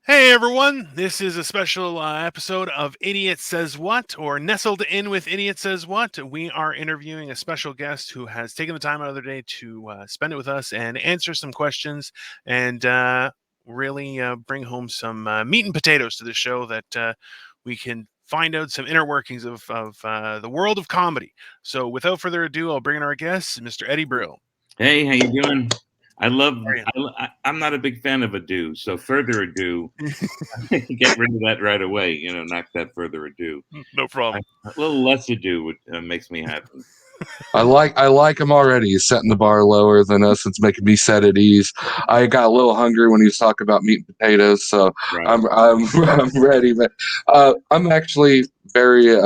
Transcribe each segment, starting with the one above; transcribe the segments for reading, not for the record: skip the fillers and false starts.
Hey everyone, this is a special episode of Idiot Says What, or Nestled in with Idiot Says What. We are interviewing a special guest who has taken the time out of their day to spend it with us and answer some questions and really bring home some meat and potatoes to the show that we can find out some inner workings of the world of comedy. So without further ado, I'll bring in our guest, Mr. Eddie Brill. Hey, how you doing? I love. How are you? I'm not a big fan of ado, so further ado, get rid of that right away. Knock that further ado. No problem. A little less ado makes me happy. I like him already. He's setting the bar lower than us. It's making me set at ease. I got a little hungry when he was talking about meat and potatoes, so Right. I'm ready. But I'm actually very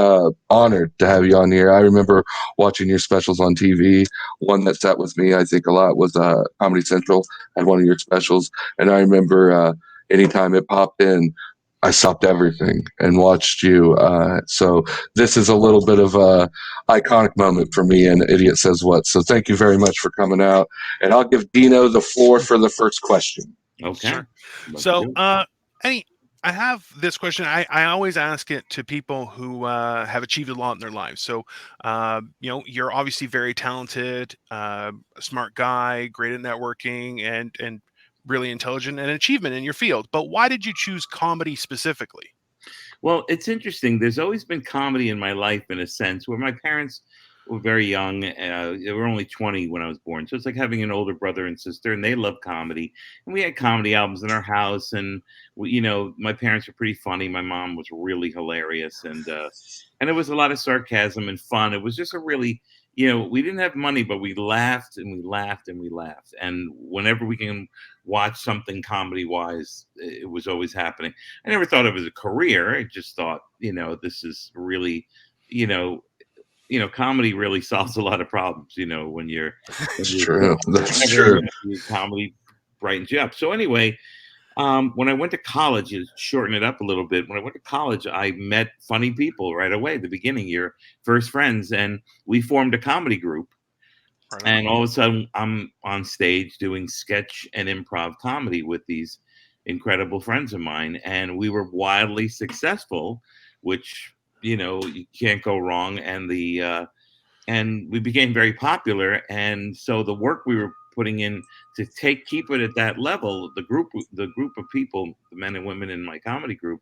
honored to have you on here. I remember watching your specials on TV. One that sat with me, I think, a lot was Comedy Central had one of your specials, and I remember anytime it popped in, I stopped everything and watched you. So this is a little bit of a iconic moment for me and Idiot Says What. So thank you very much for coming out. And I'll give Dino the floor for the first question. Okay. Sure. Let's So, do it. Eddie, I have this question. I always ask it to people who have achieved a lot in their lives. So, you're obviously very talented, a smart guy, great at networking, and really intelligent and achievement in your field. But why did you choose comedy specifically? Well, it's interesting. There's always been comedy in my life, in a sense, where my parents were very young. They were only 20 when I was born, so it's like having an older brother and sister, and they love comedy. And we had comedy albums in our house, and my parents were pretty funny. My mom was really hilarious, and it was a lot of sarcasm and fun. It was just a really, we didn't have money, but we laughed and we laughed and we laughed. And whenever we can watch something comedy wise, it was always happening. I never thought of it as a career. I just thought, this is really, you know, comedy really solves a lot of problems. When That's you're true. That's whatever, true. comedy brightens you up. So anyway, when I went to college, to shorten it up a little bit, when I went to college, I met funny people right away. At the beginning, your first friends, and we formed a comedy group. Right on. And all of a sudden, I'm on stage doing sketch and improv comedy with these incredible friends of mine, and we were wildly successful, which you can't go wrong. And we became very popular. And so the work we were putting in to keep it at that level, the group of people, the men and women in my comedy group,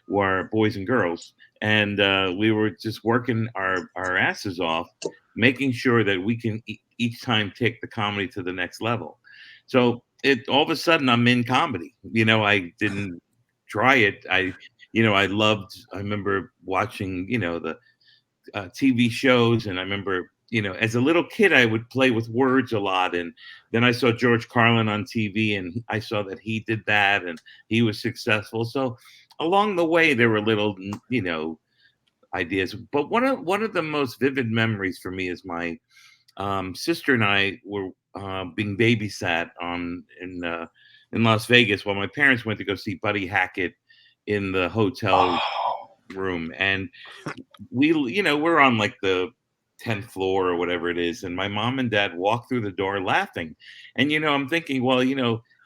were boys and girls, and we were just working our asses off, making sure that we can each time take the comedy to the next level. So it all of a sudden I'm in comedy. I didn't try it. I remember watching the TV shows. And I remember, as a little kid, I would play with words a lot. And then I saw George Carlin on TV, and I saw that he did that, and he was successful. So along the way, there were little, ideas. But one of the most vivid memories for me is my sister and I were being babysat in Las Vegas while my parents went to go see Buddy Hackett in the hotel room. And we're on like the 10th floor or whatever it is, and my mom and dad walked through the door laughing. And I'm thinking, well,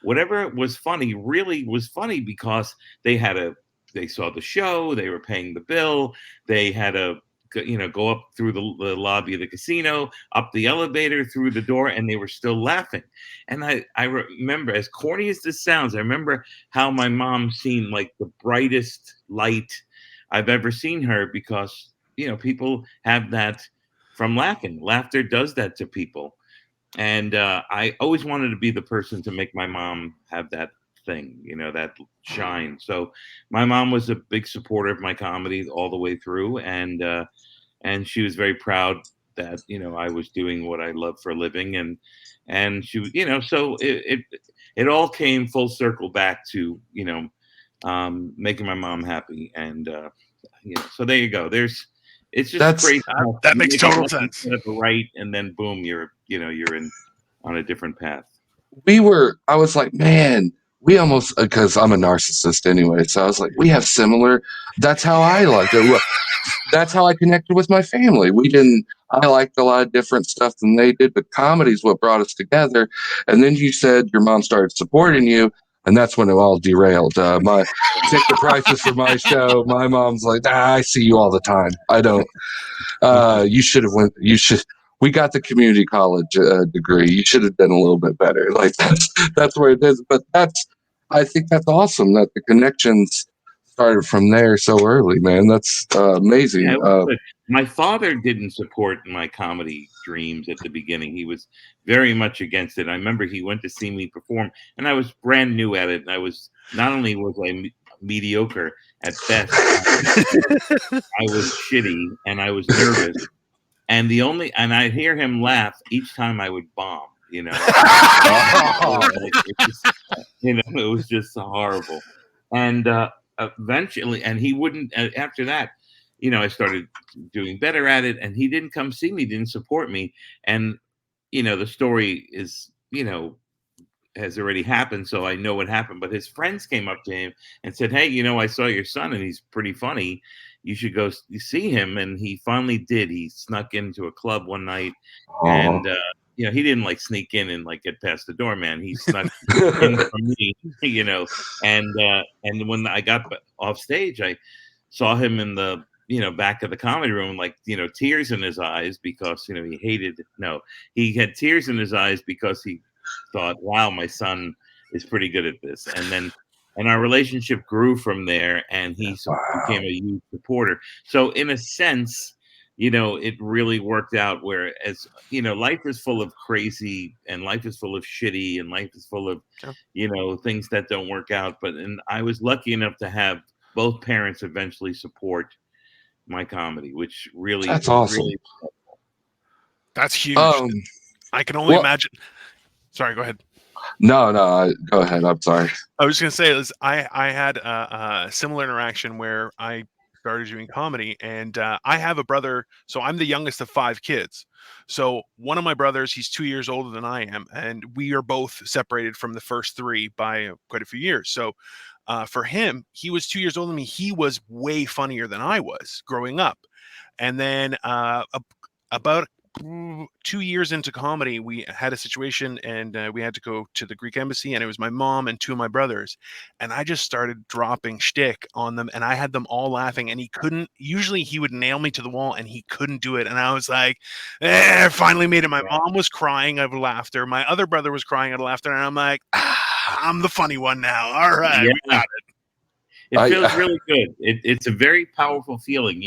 whatever was funny really was funny because they saw the show, they were paying the bill, they had to go up through the lobby of the casino, up the elevator, through the door, and they were still laughing. And I remember, as corny as this sounds, I remember how my mom seemed like the brightest light I've ever seen her, because people have that from laughing. Laughter does that to people. And I always wanted to be the person to make my mom have that thing, that shine. So my mom was a big supporter of my comedy all the way through, and she was very proud that I was doing what I love for a living. And she was, so it all came full circle back to making my mom happy. And so there you go. It's just That's crazy how That you makes make a total left sense. instead of a right, and then boom, you're in on a different path. I was like, man, we almost, because I'm a narcissist anyway. So I was like, we have similar. That's how I liked it. That's how I connected with my family. I liked a lot of different stuff than they did, but comedy is what brought us together. And then you said your mom started supporting you. and that's when it all derailed. My take the prices for my show. My mom's like, I see you all the time. I don't. You should have went. You should. We got the community college degree. You should have done a little bit better. Like that's where it is. But I think that's awesome that the connections started from there so early, man. That's Yeah, amazing. it was good. My father didn't support my comedy dreams at the beginning. He was very much against it. I remember he went to see me perform, and I was brand new at it. And I was not only was I mediocre at best, I was shitty, and I was nervous. And I'd hear him laugh each time I would bomb. You know, it was just horrible. And eventually, and he wouldn't. After that, I started doing better at it, and he didn't come see me, didn't support me. And the story is, has already happened, so I know what happened. But his friends came up to him and said, "Hey, I saw your son, and he's pretty funny. You should go see him." And he finally did. He snuck into a club one night, and he didn't like sneak in and like get past the doorman. He snuck in from me, and when I got off stage, I saw him in the back of the comedy room, like tears in his eyes because he had tears in his eyes because he thought, wow, my son is pretty good at this. And our relationship grew from there, and he became a huge supporter. So in a sense, it really worked out, whereas life is full of crazy, and life is full of shitty, and life is full of things that don't work out. And I was lucky enough to have both parents eventually support my comedy, which really, that's awesome. Really, that's huge. I can only imagine. Sorry, go ahead. No, go ahead. I'm sorry. I was going to say, I had a similar interaction where I started doing comedy, and I have a brother, so I'm the youngest of 5 kids. So one of my brothers, he's 2 years older than I am, and we are both separated from the first 3 by quite a few years. So for him, he was 2 years older than me. He was way funnier than I was growing up. And then about 2 years into comedy, we had a situation, and we had to go to the Greek embassy, and it was my mom and 2 of my brothers, and I just started dropping shtick on them, and I had them all laughing, and he couldn't. Usually he would nail me to the wall, and he couldn't do it, and I was like, finally made it. My mom was crying out of laughter, my other brother was crying out of laughter, and I'm like, I'm the funny one now. All right, we got it. It feels really good. It's a very powerful feeling,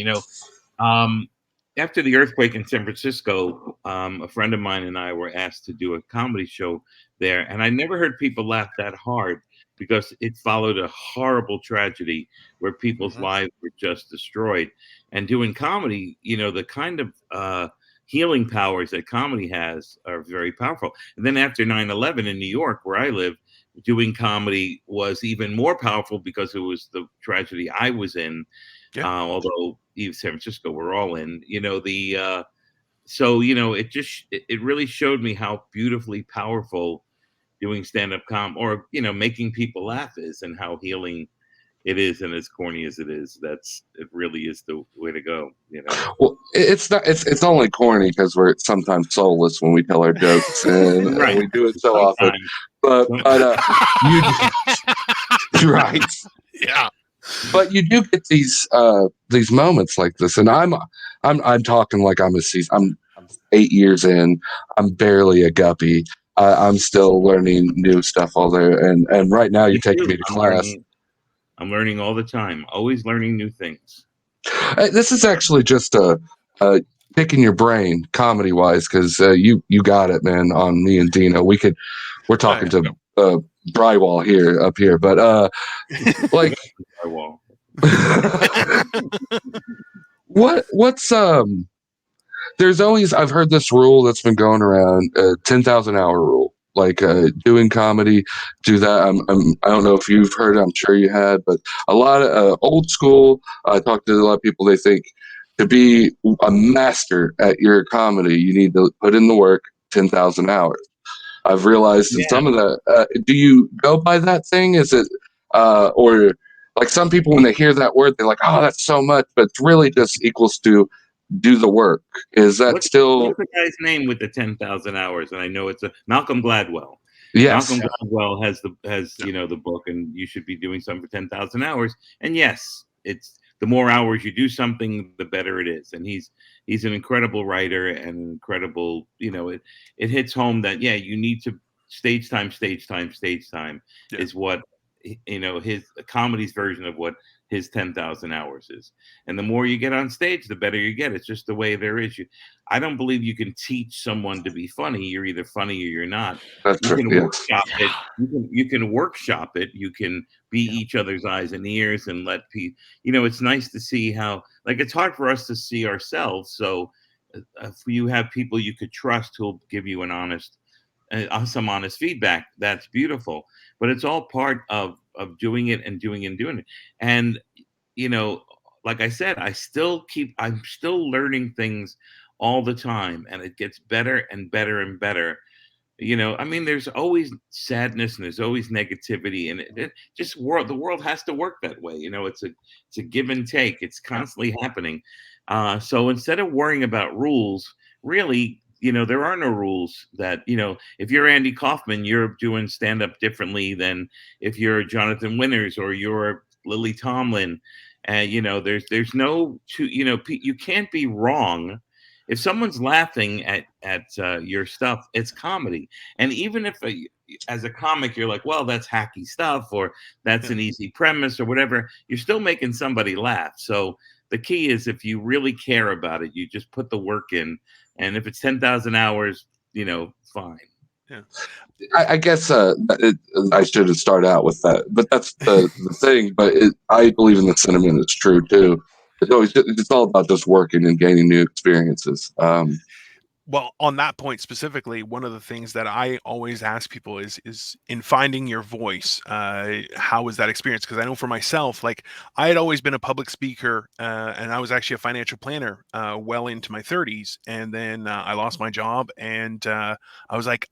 after the earthquake in San Francisco, a friend of mine and I were asked to do a comedy show there, and I never heard people laugh that hard because it followed a horrible tragedy where people's lives were just destroyed. And doing comedy, the kind of healing powers that comedy has are very powerful. And then after 9/11 in New York, where I live, doing comedy was even more powerful because it was the tragedy I was in. Although even San Francisco, we're all in, so it really showed me how beautifully powerful doing stand-up or making people laugh is, and how healing it is. And as corny as it is, it really is the way to go. Well, it's not. It's only corny because we're sometimes soulless when we tell our jokes, and right. We do it so often. But you right, yeah. But you do get these moments like this, and I'm talking like I'm 8 years in. I'm barely a guppy. I'm still learning new stuff all there, and right now you're taking me to class. I'm learning all the time, always learning new things. This is actually just picking your brain comedy wise, because you got it, man. On me and Dino, we're talking to drywall up here, but like what's there's always, I've heard this rule that's been going around, 10,000 hour rule, like doing comedy, do that. I don't know if you've heard it, I'm sure you had, but a lot of old school, I talked to a lot of people, they think to be a master at your comedy, you need to put in the work, 10,000 hours. I've realized in some of that, do you go by that thing? Is it, or like some people, when they hear that word, they're like, oh, that's so much, but it's really just equals to do the work. Is that what's the guy's name with the 10,000 hours? And I know it's Malcolm Gladwell. Yes. Malcolm Gladwell has the book, and you should be doing something for 10,000 hours. And yes, it's the more hours you do something, the better it is. And he's an incredible writer and an incredible, it hits home that you need to stage time Yeah. is what his comedy's version of what his 10,000 hours is. And the more you get on stage, the better you get. It's just the way there is. I don't believe you can teach someone to be funny. You're either funny or you're not. That's You true. can Yes. workshop it. You can workshop it. You can be Yeah. each other's eyes and ears and let people. It's nice to see how, like, it's hard for us to see ourselves. So if you have people you could trust who'll give you some honest feedback, that's beautiful. But it's all part of doing it and doing it and doing it. And you know, like I said, I'm still learning things all the time, and it gets better and better and better. I mean, there's always sadness and there's always negativity, and the world has to work that way. It's a give and take. It's Yeah. constantly happening. So instead of worrying about rules, really, there are no rules. That if you're Andy Kaufman, you're doing stand up differently than if you're Jonathan Winters or you're Lily Tomlin. And there's no two. You can't be wrong. If someone's laughing at your stuff, it's comedy. And even if as a comic you're like, well, that's hacky stuff, or that's Yeah. an easy premise, or whatever, you're still making somebody laugh. So the key is, if you really care about it, you just put the work in. And if it's 10,000 hours, fine. Yeah. I guess I should have started out with that, but that's the thing. But I believe in the sentiment. It's true too. It's all about just working and gaining new experiences. Well, on that point specifically, one of the things that I always ask people is in finding your voice, how was that experience? Because I know for myself, like, I had always been a public speaker, and I was actually a financial planner well into my 30s, and then I lost my job, and I was like,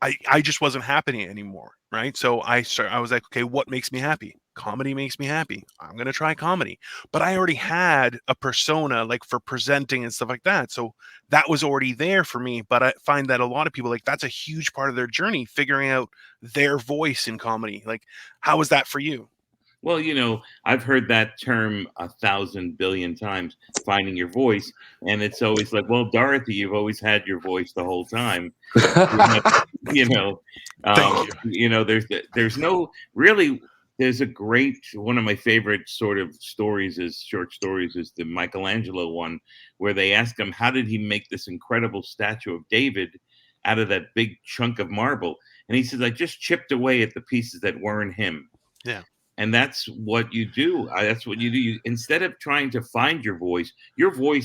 I just wasn't happening anymore, right? So I was like, okay, what makes me happy? Comedy makes me happy. I'm gonna try comedy. But I already had a persona, like, for presenting and stuff like that. So that was already there for me. But I find that a lot of people, like, that's a huge part of their journey, figuring out their voice in comedy. Like, how was that for you? Well, I've heard that term 1,000 billion times, finding your voice. And it's always like, well, Dorothy, you've always had your voice the whole time. You have, you know, Thank you. there's no really. There's a great one of my favorite sort of short stories is the Michelangelo one, where they ask him how did he make this incredible statue of David out of that big chunk of marble, and he says, I just chipped away at the pieces that weren't him. Yeah. And that's what you do. That's what you do. Instead of trying to find your voice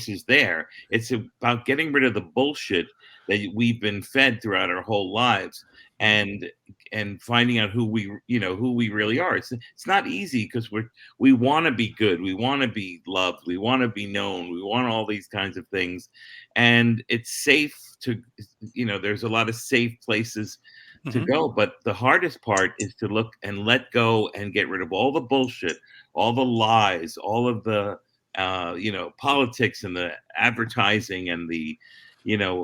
is there. It's about getting rid of the bullshit that we've been fed throughout our whole lives, Mhm. and finding out who we really are. It's not easy, because we want to be good, we want to be loved, we want to be known, we want all these kinds of things, and it's safe to there's a lot of safe places to Mhm. go. But the hardest part is to look and let go and get rid of all the bullshit, all the lies, all of the politics and the advertising and the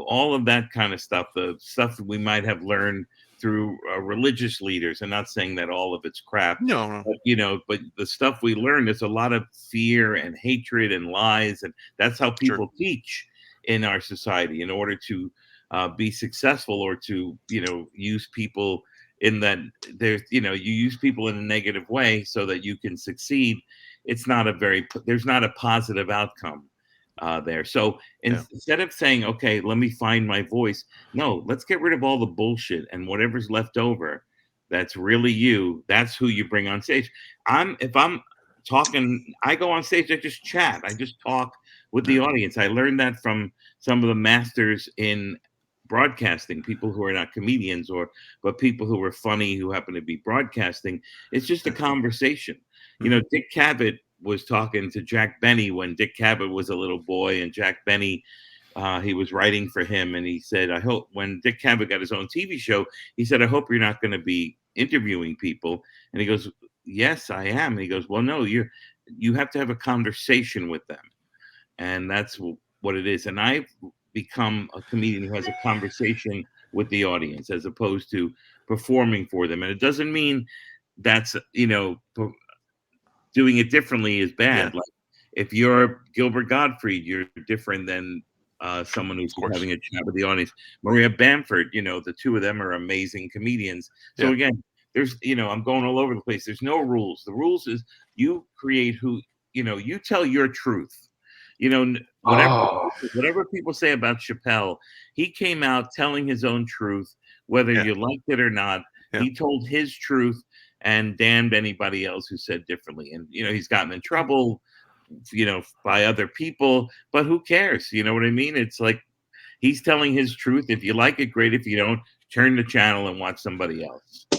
all of that kind of stuff, the stuff that we might have learned through religious leaders. I'm not saying that all of it's crap, No, no. but the stuff we learn, there's a lot of fear and hatred and lies, and that's how Sure. people teach in our society in order to be successful, or to use people in that you use people in a negative way so that you can succeed. There's not a positive outcome there. So Yeah. instead of saying, okay, let me find my voice, no, let's get rid of all the bullshit, and whatever's left over, that's really you, that's who you bring on stage. If I'm talking, I go on stage, I just chat, I just talk with the Yeah. audience. I learned that from some of the masters in broadcasting, people who are not comedians, but people who are funny, who happen to be broadcasting. It's just a Yeah. conversation. Mhm. Dick Cavett was talking to Jack Benny when Dick Cavett was a little boy, and Jack Benny, he was writing for him, and he said, I hope, when Dick Cavett got his own TV show, he said, I hope you're not going to be interviewing people. And he goes, yes, I am. And he goes, well, no, you have to have a conversation with them. And that's what it is. And I've become a comedian who has a conversation with the audience, as opposed to performing for them. And it doesn't mean that's, doing it differently is Yeah. bad. Like if you're Gilbert Gottfried, you're different than someone who's Of just course. having a chat with the audience. Maria Bamford, the two of them are amazing comedians. So Yeah. again, there's, I'm going all over the place. There's no rules. The rules is you create you tell your truth. Whatever Oh, whatever people say about Chappelle, he came out telling his own truth, whether Yeah. you liked it or not. Yeah. He told his truth and damned anybody else who said differently. And he's gotten in trouble, by other people, but who cares? You know what I mean? It's like he's telling his truth. If you like it, great. If you don't, turn the channel and watch somebody else. I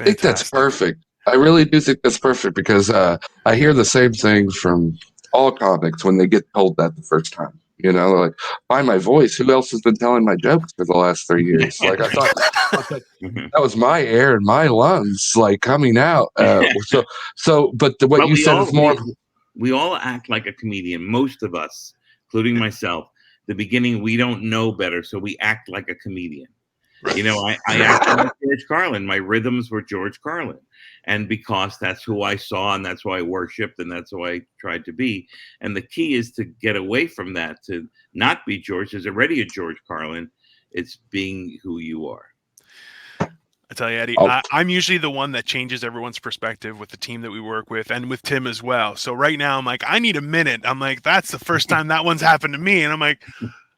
think that's Fantastic. perfect. I really do think that's perfect because I hear the same thing from all comics when they get told that the first time. Like, find my voice. Who else has been telling my jokes for the last 3 years? Like, I thought that was my air and my lungs, like coming out. But what But you said is more. we all act like a comedian. Most of us, including myself. The beginning, we don't know better, so we act like a comedian. Right. I acted like George Carlin. My rhythms were George Carlin. And because that's who I saw and that's who I worshiped and that's who I tried to be. And the key is to get away from that, to not be George. There's already a George Carlin. It's being who you are. I tell you, Eddie, Oh, I'm usually the one that changes everyone's perspective with the team that we work with and with Tim as well. So right now I'm like, I need a minute. I'm like, that's the first time that one's happened to me. And I'm like,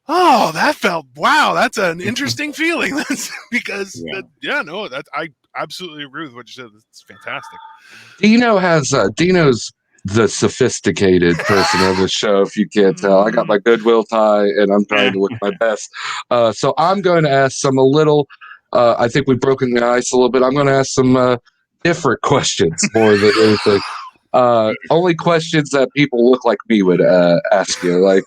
oh, wow, that's an interesting feeling. That's because I absolutely agree with what you said. It's fantastic. Dino's the sophisticated person of the show. If you can't tell, I got my Goodwill tie and I'm trying Yeah. to look my best. So I'm going to ask some a little. I think we've broken the ice a little bit. I'm going to ask some different questions more than anything. Only questions that people look like me would ask you. Like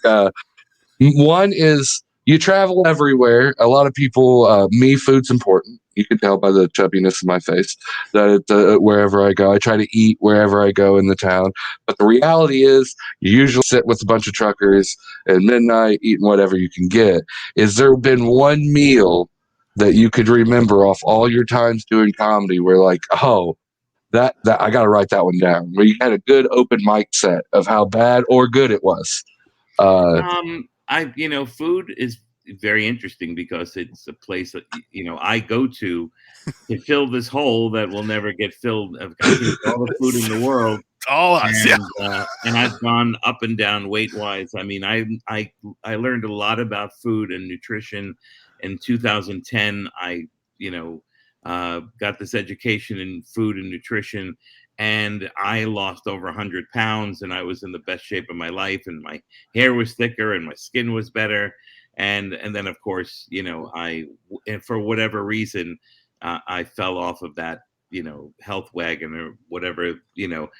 one is you travel everywhere. A lot of people, me, food's important. You can tell by the chubbiness of my face that wherever I go, I try to eat wherever I go in the town. But the reality is, you usually sit with a bunch of truckers at midnight eating whatever you can get. Is there been one meal that you could remember off all your times doing comedy where, like, oh, that I got to write that one down, where you had a good open mic set of how bad or good it was? Food is very interesting because it's a place that I go to fill this hole that will never get filled. I can eat all the food in the world, It's all us. Yeah. and I've gone up and down weight wise. I mean, I learned a lot about food and nutrition in 2010. I got this education in food and nutrition, and I lost over 100 pounds, and I was in the best shape of my life, and my hair was thicker, and my skin was better, and then of course, and for whatever reason, I fell off of that, health wagon or whatever.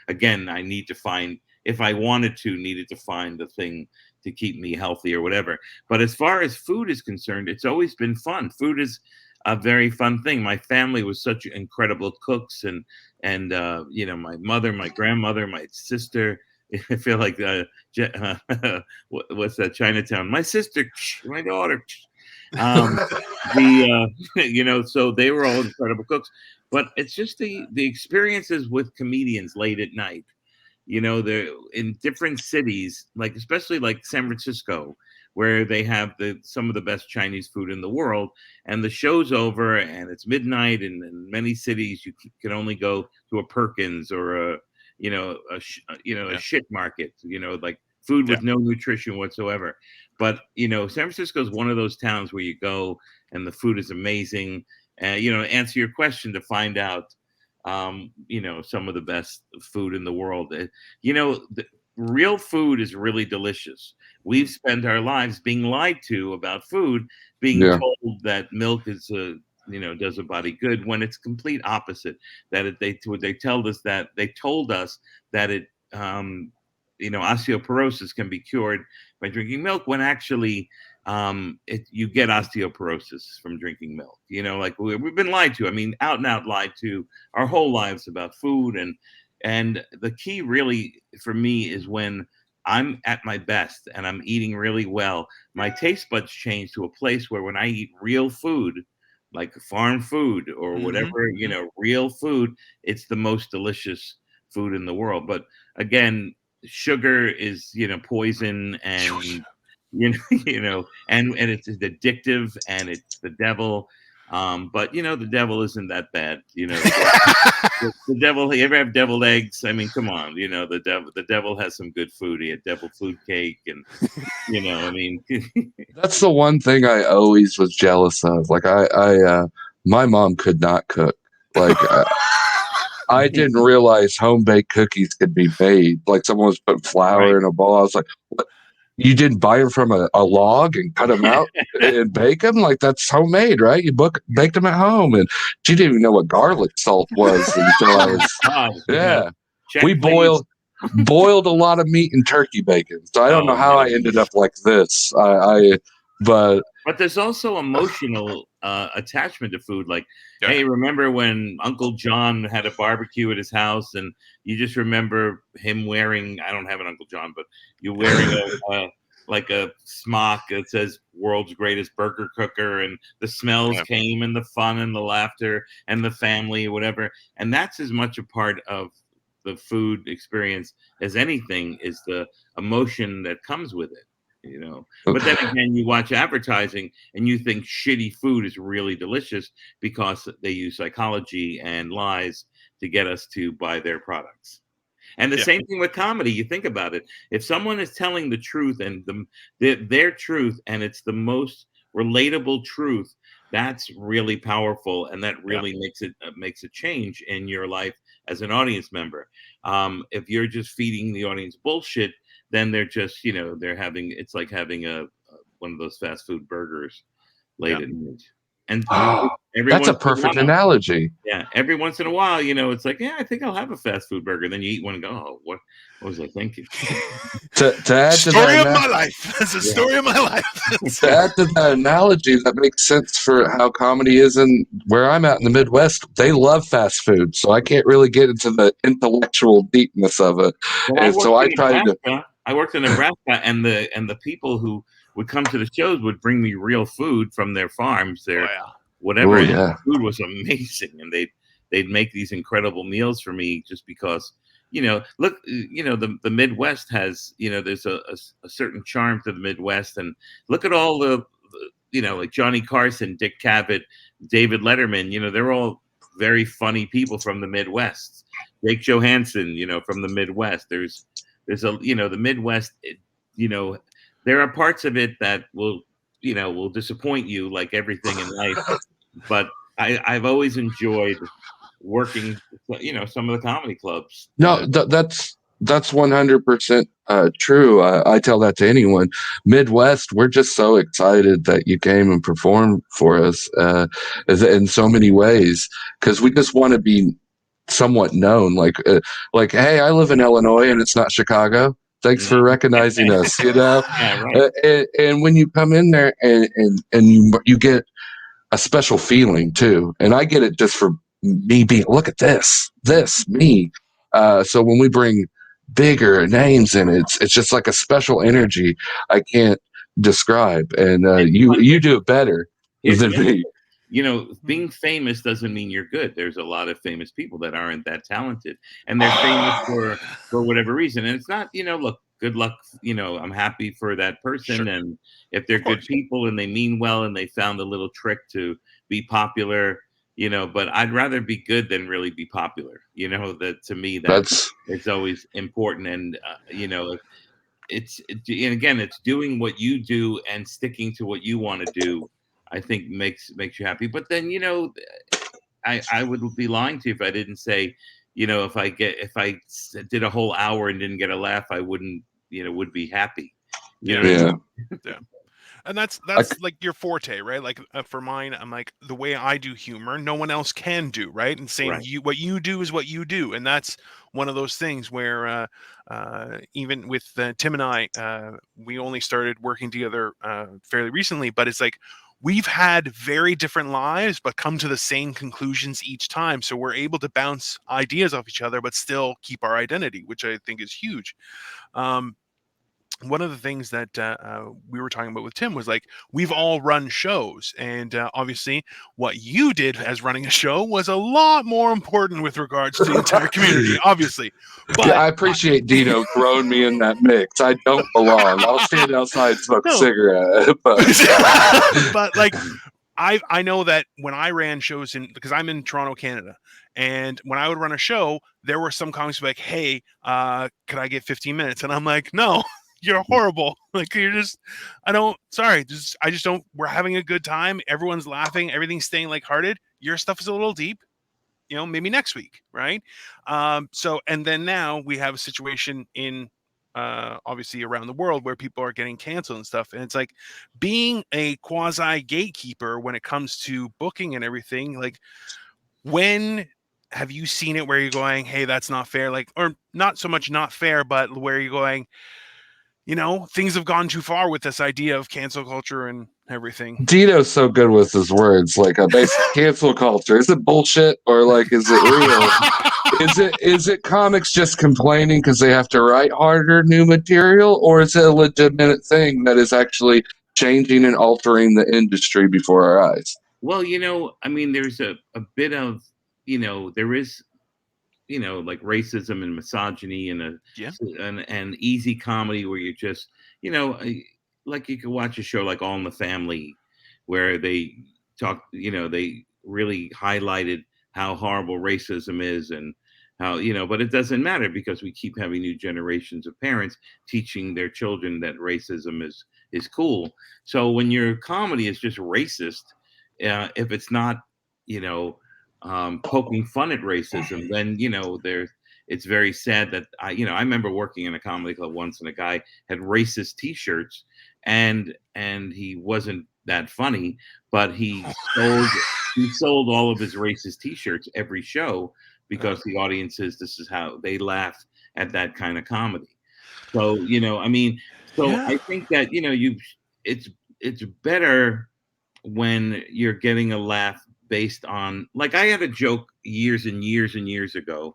Again, I need to find, if I wanted to, needed to find the thing to keep me healthy or whatever. But as far as food is concerned, it's always been fun. Food is a very fun thing. My family was such incredible cooks, and my mother, my grandmother, my sister. I feel like what's that, Chinatown? My sister, my daughter. So they were all incredible cooks. But it's just the experiences with comedians late at night. They're in different cities, like especially like San Francisco, where they have some of the best Chinese food in the world. And the show's over, and it's midnight, and in many cities you can only go to a Perkins or a shit market. Like food Yeah. with no nutrition whatsoever. But San Francisco is one of those towns where you go and the food is amazing. And answer your question, to find out some of the best food in the world. The real food is really delicious. We've spent our lives being lied to about food, being Yeah. told that milk is does a body good, when it's complete opposite. That they told us that it osteoporosis can be cured by drinking milk, when actually you get osteoporosis from drinking milk. Like we've been lied to. I mean, out and out lied to our whole lives about food. And the key really for me is when I'm at my best and I'm eating really well, my taste buds change to a place where when I eat real food, like farm food or whatever, real food, it's the most delicious food in the world. But again, sugar is, poison, and and it's addictive, and it's the devil. But the devil isn't that bad. The devil. You ever have deviled eggs? I mean, come on. The devil has some good food. He had devil food cake, and I mean, That's the one thing I always was jealous of. Like my mom could not cook. Like I didn't realize home baked cookies could be made. Like someone was putting flour right. in a bowl. I was like, what? You didn't buy them from a log and cut them out and bake them? Like that's homemade, right? You baked them at home. And she didn't even know what garlic salt was until I Oh was, God, yeah. check We please. boiled a lot of meat in turkey bacon. So I don't know Oh how I man. ended up like this. But But there's also emotional attachment to food. Like, Yeah. hey, remember when Uncle John had a barbecue at his house, and you just remember him wearing, I don't have an Uncle John, but you're wearing like a smock that says world's greatest burger cooker, and the smells Yeah. came, and the fun and the laughter and the family, whatever. And that's as much a part of the food experience as anything, is the emotion that comes with it. But then again, you watch advertising and you think shitty food is really delicious because they use psychology and lies to get us to buy their products. And the Yeah. same thing with comedy. You think about it. If someone is telling the truth, and their truth, and it's the most relatable truth, that's really powerful, and that really makes a change in your life as an audience member. If you're just feeding the audience bullshit, then they're just, it's like having a one of those fast food burgers late at night. And every that's a once in a perfect while, analogy. yeah, every once in a while, it's like, yeah, I think I'll have a fast food burger. Then you eat one and go, oh, what was I thinking? To add to Story of that, my life. That's a Yeah. story of my life. to add to that analogy, that makes sense for how comedy is in where I'm at in the Midwest. They love fast food, so I can't really get into the intellectual deepness of it. Well, And so I try to. I worked in Nebraska, and the people who would come to the shows would bring me real food from their farms, Oh their yeah. whatever. Oh And yeah, the food was amazing, and they'd make these incredible meals for me just because, look, the Midwest has, there's a certain charm to the Midwest, and look at all like Johnny Carson, Dick Cavett, David Letterman, they're all very funny people from the Midwest. Jake Johansson, from the Midwest. There's the Midwest, there are parts of it that will disappoint you, like everything in life. But I've always enjoyed working, some of the comedy clubs. no, that's 100% true. I tell that to anyone. Midwest, we're just so excited that you came and performed for us in so many ways, because we just want to be somewhat known. Like, hey, I live in Illinois and it's not Chicago. Thanks for recognizing us. Yeah, right. And when you come in there and you get a special feeling too. And I get it just for me being, look at this me. So when we bring bigger names in, it's just like a special energy I can't describe. And you do it better Here's than the other me. thing. Being famous doesn't mean you're good. There's a lot of famous people that aren't that talented, and they're famous for whatever reason. And it's not, look, good luck. I'm happy for that person, Sure. and if they're Of good course. people and they mean well and they found a little trick to be popular, but I'd rather be good than really be popular. That to me, that That's it's always important. And and again, it's doing what you do and sticking to what you want to do, I think makes you happy. But then, I would be lying to you if I didn't say, if I did a whole hour and didn't get a laugh, I wouldn't, would be happy. You know what I yeah. mean? Yeah. And that's like your forte, right? Like for mine, I'm like, the way I do humor, no one else can do, right? And same, Right. what you do is what you do, and that's one of those things where even with Tim and I, we only started working together fairly recently, but it's like we've had very different lives, but come to the same conclusions each time. So we're able to bounce ideas off each other, but still keep our identity, which I think is huge. Um, one of the things that we were talking about with Tim was like, we've all run shows, and obviously what you did as running a show was a lot more important with regards to the entire community, obviously. Yeah, But I appreciate Dino throwing me in that mix. I don't belong. I'll stand outside and smoke a No. cigarette. But but like, I know that when I ran shows because I'm in Toronto, Canada, and when I would run a show, there were some comics like, "Hey, could I get 15 minutes?" And I'm like, "No, you're horrible. Like, you're just, sorry, I just don't. We're having a good time. Everyone's laughing. Everything's staying lighthearted. Your stuff is a little deep. Maybe next week, right?" So, and then now we have a situation in obviously around the world where people are getting canceled and stuff, and it's like, being a quasi gatekeeper when it comes to booking and everything. Like, when have you seen it where you're going, "Hey, that's not fair," like, or not so much not fair, but where you're going, things have gone too far with this idea of cancel culture and everything? Dino's so good with his words, like a basic cancel culture. Is it bullshit or like is it real? Is it comics just complaining because they have to write harder new material, or is it a legitimate thing that is actually changing and altering the industry before our eyes? Well, I mean, there's a bit of, there is, like racism and misogyny and Yeah. an easy comedy where you just, like you could watch a show like All in the Family, where they talk, they really highlighted how horrible racism is and how, but it doesn't matter because we keep having new generations of parents teaching their children that racism is cool. So when your comedy is just racist, if it's not, you know, poking fun at racism, then it's very sad that I remember working in a comedy club once, and a guy had racist T-shirts, and he wasn't that funny, but he sold all of his racist T-shirts every show because the audiences, this is how they laugh at that kind of comedy. So I mean, so Yeah. I think that it's it's better when you're getting a laugh based on, like, I had a joke years and years and years ago,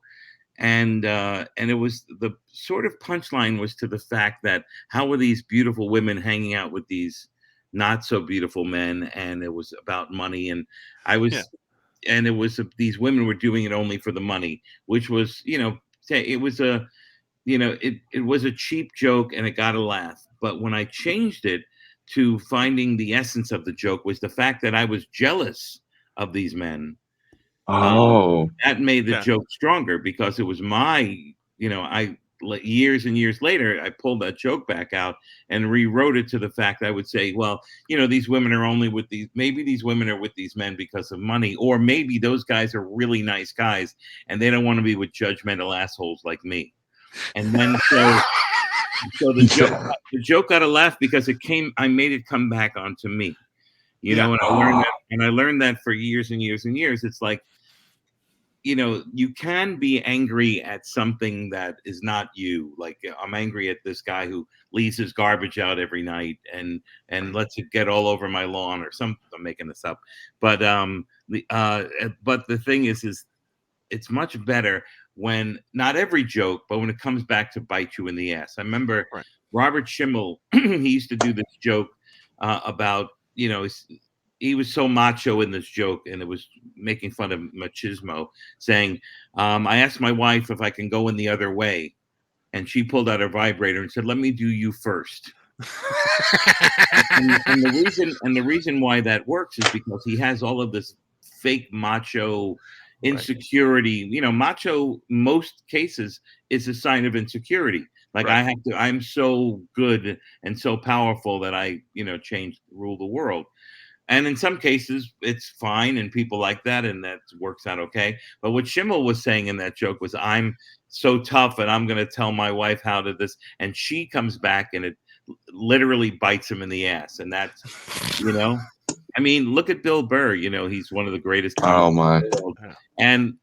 and it was, the sort of punchline was to the fact that how were these beautiful women hanging out with these not so beautiful men, and it was about money, and I Yeah. was and it was, these women were doing it only for the money, which was, it was it was a cheap joke and it got a laugh. But when I changed it to finding the essence of the joke was the fact that I was jealous of these men, Oh, that made the Yeah. joke stronger because it was my, years and years later, I pulled that joke back out and rewrote it to the fact I would say, well, these women are only with maybe these women are with these men because of money, or maybe those guys are really nice guys and they don't want to be with judgmental assholes like me. And then so the joke got a laugh because I made it come back onto me, Yeah. and I learned that for years and years and years. It's like, you can be angry at something that is not you. Like, I'm angry at this guy who leaves his garbage out every night and lets it get all over my lawn or something. I'm making this up, but the thing is it's much better when, not every joke, but when it comes back to bite you in the ass. I remember Right. Robert Schimmel, he used to do this joke about, he was so macho in this joke, and it was making fun of machismo, saying, I asked my wife if I can go in the other way. And she pulled out her vibrator and said, let me do you first. And the reason why that works is because he has all of this fake macho Right. insecurity. Macho, most cases, is a sign of insecurity. Like, Right. I'm so good and so powerful that I, rule the world. And in some cases, it's fine, and people like that, and that works out okay. But what Schimmel was saying in that joke was, I'm so tough, and I'm going to tell my wife how to this. And she comes back, and it literally bites him in the ass. And that's, I mean, look at Bill Burr. He's one of the greatest comics oh my! in the world. And,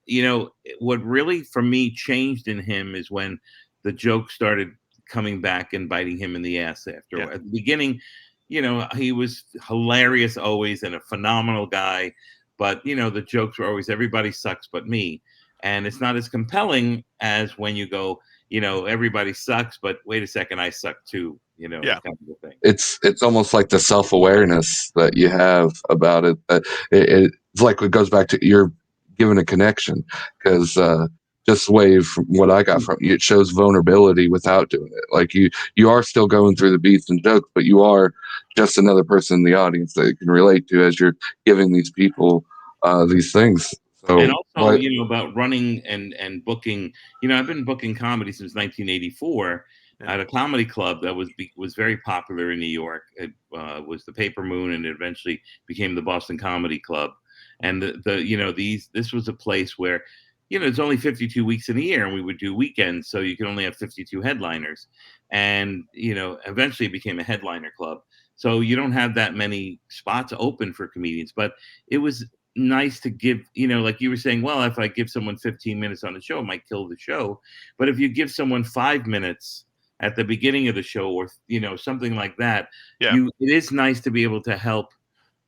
what really, for me, changed in him is when the joke started coming back and biting him in the ass after. Yeah. At the beginning, he was hilarious always and a phenomenal guy. But, the jokes were always, everybody sucks but me. and it's not as compelling as when you go, everybody sucks, but wait a second, I suck too, Yeah. kind of a thing. It's almost like the self-awareness that you have about it, that it's like it goes back to you're given a connection, because just wave from what I got from you, it shows vulnerability without doing it. Like you are still going through the beats and jokes, but you are just another person in the audience that you can relate to as you're giving these people these things. And So also, what? about running and booking. I've been booking comedy since 1984 Yeah. at a comedy club that was very popular in New York. It was the Paper Moon, and it eventually became the Boston Comedy Club. And this was a place where, it's only 52 weeks in a year, and we would do weekends, so you can only have 52 headliners. And eventually it became a headliner club, so you don't have that many spots open for comedians. But it was nice to give, like you were saying, well, if I give someone 15 minutes on the show, it might kill the show. But if you give someone 5 minutes at the beginning of the show, or something like that, Yeah. it is nice to be able to help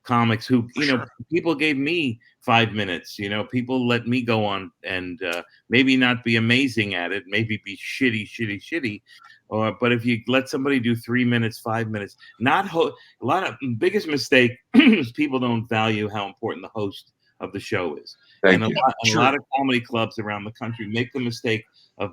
comics who, Sure. people gave me 5 minutes. People let me go on and maybe not be amazing at it, maybe be shitty. But if you let somebody do 3 minutes, 5 minutes, a lot of biggest mistake is people don't value how important the host of the show is. Thank And a you. lot, and a True. lot of comedy clubs around the country make the mistake of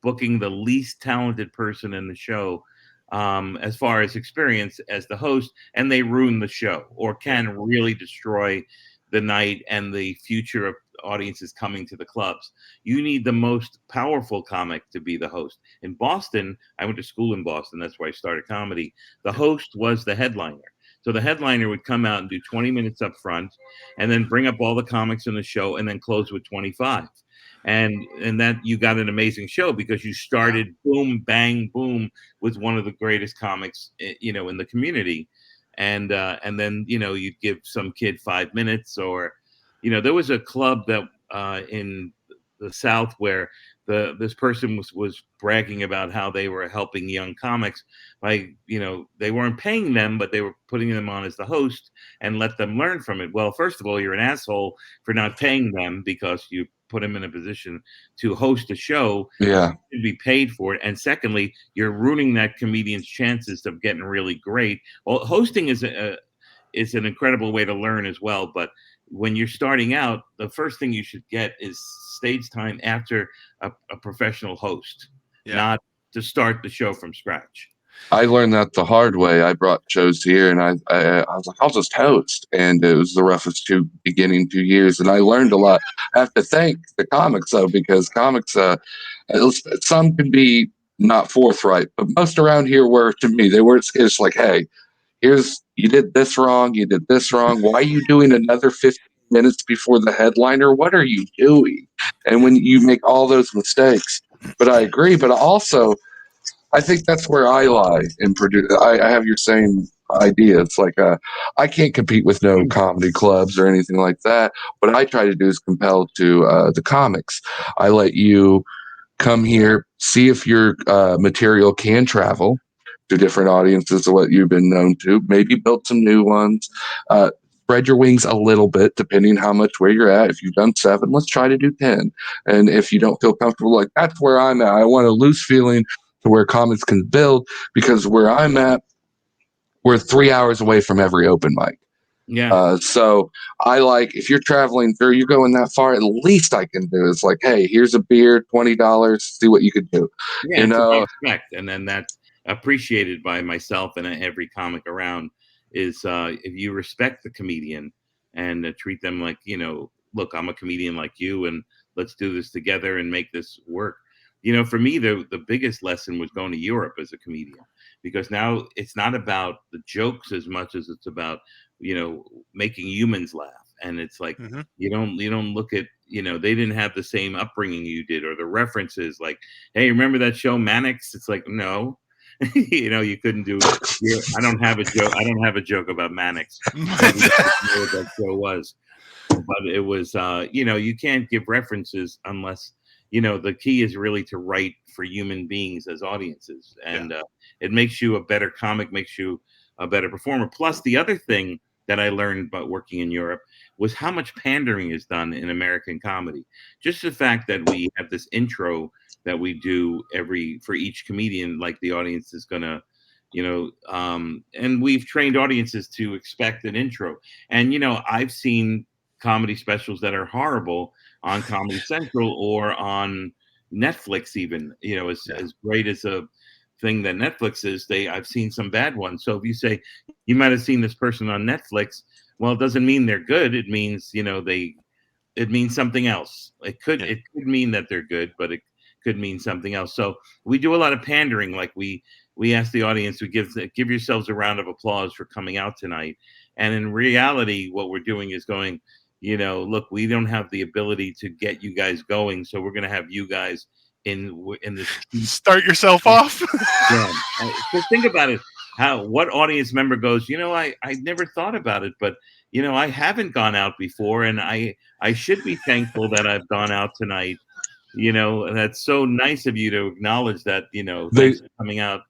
booking the least talented person in the show, as far as experience as the host, and they ruin the show, or can really destroy the night and the future of audiences coming to the clubs. You need the most powerful comic to be the host. In Boston, I went to school in Boston. That's where I started comedy. The host was the headliner. So the headliner would come out and do 20 minutes up front, and then bring up all the comics in the show, and then close with 25. And that you got an amazing show, because you started boom, bang, boom, with one of the greatest comics, in the community. And then, you'd give some kid 5 minutes, or, there was a club that in the South where this person was bragging about how they were helping young comics by, they weren't paying them, but they were putting them on as the host and let them learn from it. Well, first of all, you're an asshole for not paying them, because you put them in a position to host a show. Yeah. To be paid for it. And secondly, you're ruining that comedian's chances of getting really great. Well, hosting is an incredible way to learn as well. But when you're starting out, the first thing you should get is stage time after a professional host, not to start the show from scratch. I learned that the hard way. I brought shows here, and I was like, I'll just host, and it was the roughest beginning 2 years, and I learned a lot. I have to thank the comics though, because comics, at least some can be not forthright, but most around here were, to me, they were. It's like, hey, you did this wrong, you did this wrong. Why are you doing another 15 minutes before the headliner? What are you doing? And when you make all those mistakes, but I agree, but also I think that's where I lie in produce. I have your same idea. It's like I can't compete with no comedy clubs or anything like that. What I try to do is compel to the comics. I let you come here, see if your material can travel to different audiences of what you've been known to. Maybe build some new ones. Spread your wings a little bit, depending how much where you're at. If you've done 7, let's try to do 10. And if you don't feel comfortable, like that's where I'm at. I want a loose feeling to where comics can build, because where I'm at, we're 3 hours away from every open mic. Yeah. So I like, if you're traveling through, you're going that far, at least I can do is like, hey, here's a beer, $20, see what you could do. Yeah, You it's about know, respect, and then that's appreciated by myself and every comic around. Is if you respect the comedian and treat them like, look, I'm a comedian like you, and let's do this together and make this work. For me, the biggest lesson was going to Europe as a comedian, because now it's not about the jokes as much as it's about, making humans laugh. And it's like, you don't look at, they didn't have the same upbringing you did, or the references like, hey, remember that show Mannix? It's like, no. You couldn't do. I don't have a joke. I don't have a joke about Mannix. Nobody knew what that show was, but it was. You can't give references unless, the key is really to write for human beings as audiences, and it makes you a better comic, makes you a better performer. Plus, the other thing that I learned about working in Europe was how much pandering is done in American comedy. Just the fact that we have this intro that we do for each comedian, like the audience is gonna, and we've trained audiences to expect an intro. And I've seen comedy specials that are horrible on Comedy Central or on Netflix, even. As great as a thing that Netflix is, I've seen some bad ones. So if you say you might have seen this person on Netflix, well, it doesn't mean they're good. It means it means something else. It could mean that they're good, but it could mean something else. So we do a lot of pandering. Like we ask the audience to give yourselves a round of applause for coming out tonight. And in reality, what we're doing is going, look, we don't have the ability to get you guys going, so we're going to have you guys in this. Start yourself off. Yeah. So think about it. What audience member goes, I never thought about it, but I haven't gone out before, and I should be thankful that I've gone out tonight. And that's so nice of you to acknowledge that. Thanks for coming out.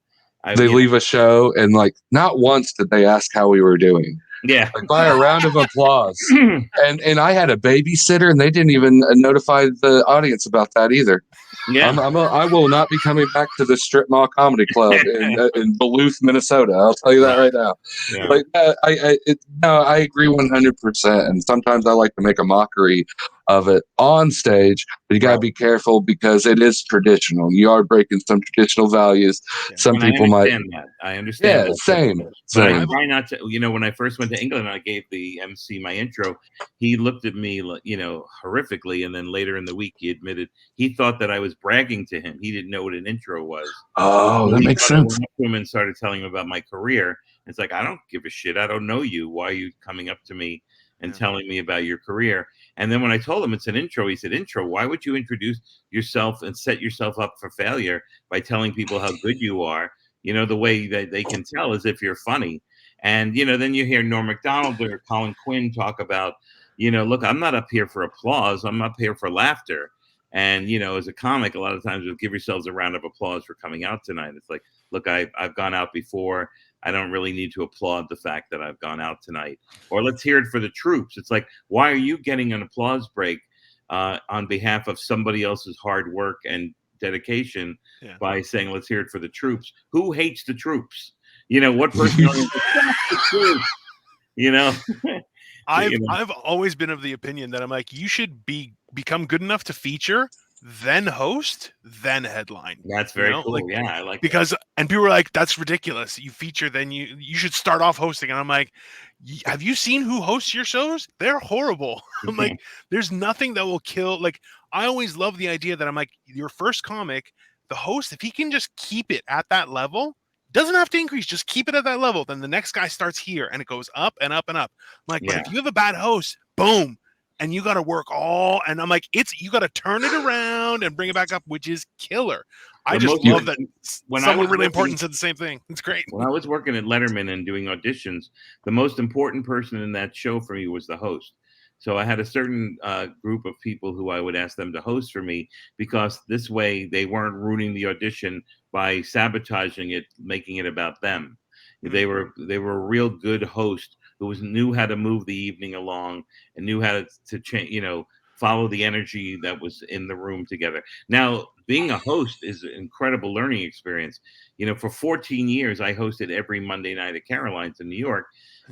They leave a show, and like not once did they ask how we were doing. Yeah, like by a round of applause. and I had a babysitter, and they didn't even notify the audience about that either. Yeah, I will not be coming back to the Strip Mall Comedy Club in Duluth, Minnesota. I'll tell you that right now. Yeah. Like I agree 100%. And sometimes I like to make a mockery of it on stage, but you got to be careful because it is traditional. You are breaking some traditional values. Yeah. Some people might. I understand that. Same. But I try not to. When I first went to England, and I gave the MC my intro. He looked at me, horrifically, and then later in the week, he admitted he thought that I was bragging to him. He didn't know what an intro was. Oh, that makes sense. I went up to him and started telling him about my career. It's like, I don't give a shit. I don't know you. Why are you coming up to me and telling me about your career? And then when I told him it's an intro, he said, intro, why would you introduce yourself and set yourself up for failure by telling people how good you are? The way that they can tell is if you're funny. And, then you hear Norm Macdonald or Colin Quinn talk about, look, I'm not up here for applause. I'm up here for laughter. And, as a comic, a lot of times you'll give yourselves a round of applause for coming out tonight. It's like, look, I've gone out before. I don't really need to applaud the fact that I've gone out tonight. Or let's hear it for the troops. It's like, why are you getting an applause break on behalf of somebody else's hard work and dedication by saying, let's hear it for the troops? Who hates the troops? What person? The troops? I've always been of the opinion that I'm like, you should become good enough to feature, then host, then headline. That's very cool. Like, yeah, I like because that. And people were like, that's ridiculous. You feature, then you should start off hosting. And I'm like, have you seen who hosts your shows? They're horrible. I'm like, there's nothing that will kill. Like, I always love the idea that I'm like, your first comic, the host, if he can just keep it at that level, doesn't have to increase, just keep it at that level. Then the next guy starts here and it goes up and up and up. I'm like, but if you have a bad host, boom. And you got to work and I'm like, you got to turn it around and bring it back up, which is killer. I just love that someone really important said the same thing. It's great. When I was working at Letterman and doing auditions, the most important person in that show for me was the host. So I had a certain group of people who I would ask them to host for me, because this way they weren't ruining the audition by sabotaging it, making it about them. They were a real good host who knew how to move the evening along and knew how to change, follow the energy that was in the room together. Now, being a host is an incredible learning experience. For 14 years, I hosted every Monday night at Caroline's in New York,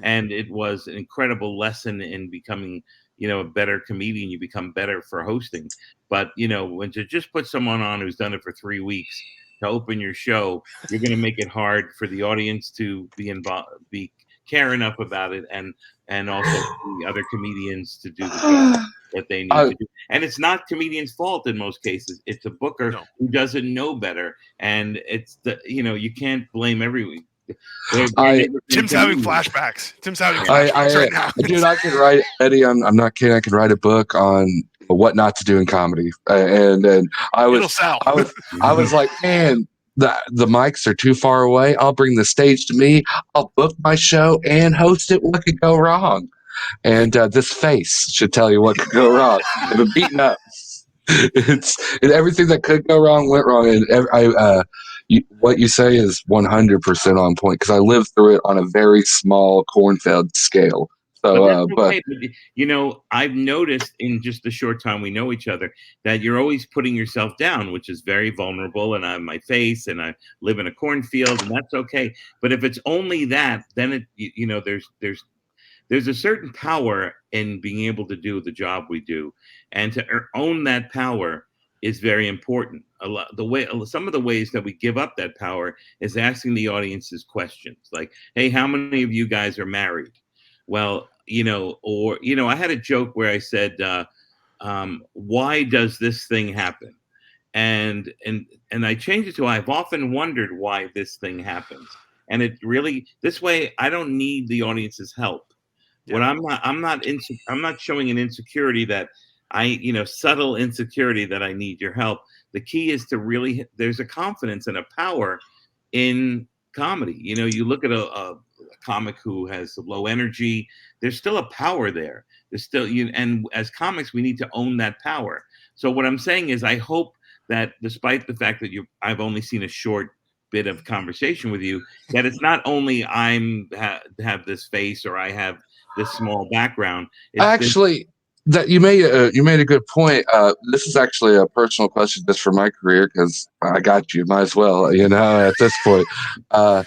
and it was an incredible lesson in becoming, a better comedian. You become better for hosting. But, when to just put someone on who's done it for 3 weeks to open your show, you're going to make it hard for the audience to be involved, care enough about it, and also the other comedians to do the job that they need to do. And it's not comedians' fault in most cases. It's a booker who doesn't know better, and it's you can't blame everyone. Tim's having flashbacks. Tim's having flashbacks right now. Dude, I could write, Eddie, I'm not kidding. I could write a book on what not to do in comedy. And I was like, man, the mics are too far away. I'll bring the stage to me. I'll book my show and host it. What could go wrong? And this face should tell you what could go wrong. If it's beaten up, and everything that could go wrong went wrong. And what you say is 100% on point, because I lived through it on a very small cornfield scale. But that's So, but okay. But, I've noticed in just the short time we know each other that you're always putting yourself down, which is very vulnerable. And I have my face, and I live in a cornfield, and that's okay. But if it's only that, then there's a certain power in being able to do the job we do, and to own that power is very important. Some of the ways that we give up that power is asking the audiences questions like, "Hey, how many of you guys are married?" Well, I had a joke where I said, "Why does this thing happen?" And I changed it to, "I've often wondered why this thing happens." And it really, this way, I don't need the audience's help. What I'm not showing an insecurity that subtle insecurity that I need your help. The key is to really, there's a confidence and a power in comedy. You look at a comic who has low energy, there's still a power there. There's still, and as comics, we need to own that power. So what I'm saying is, I hope that despite the fact that I've only seen a short bit of conversation with you, that it's not only have this face, or I have this small background. It's this. actually, that you made a good point. This is actually a personal question just for my career because I got you. Might as well, at this point. Uh,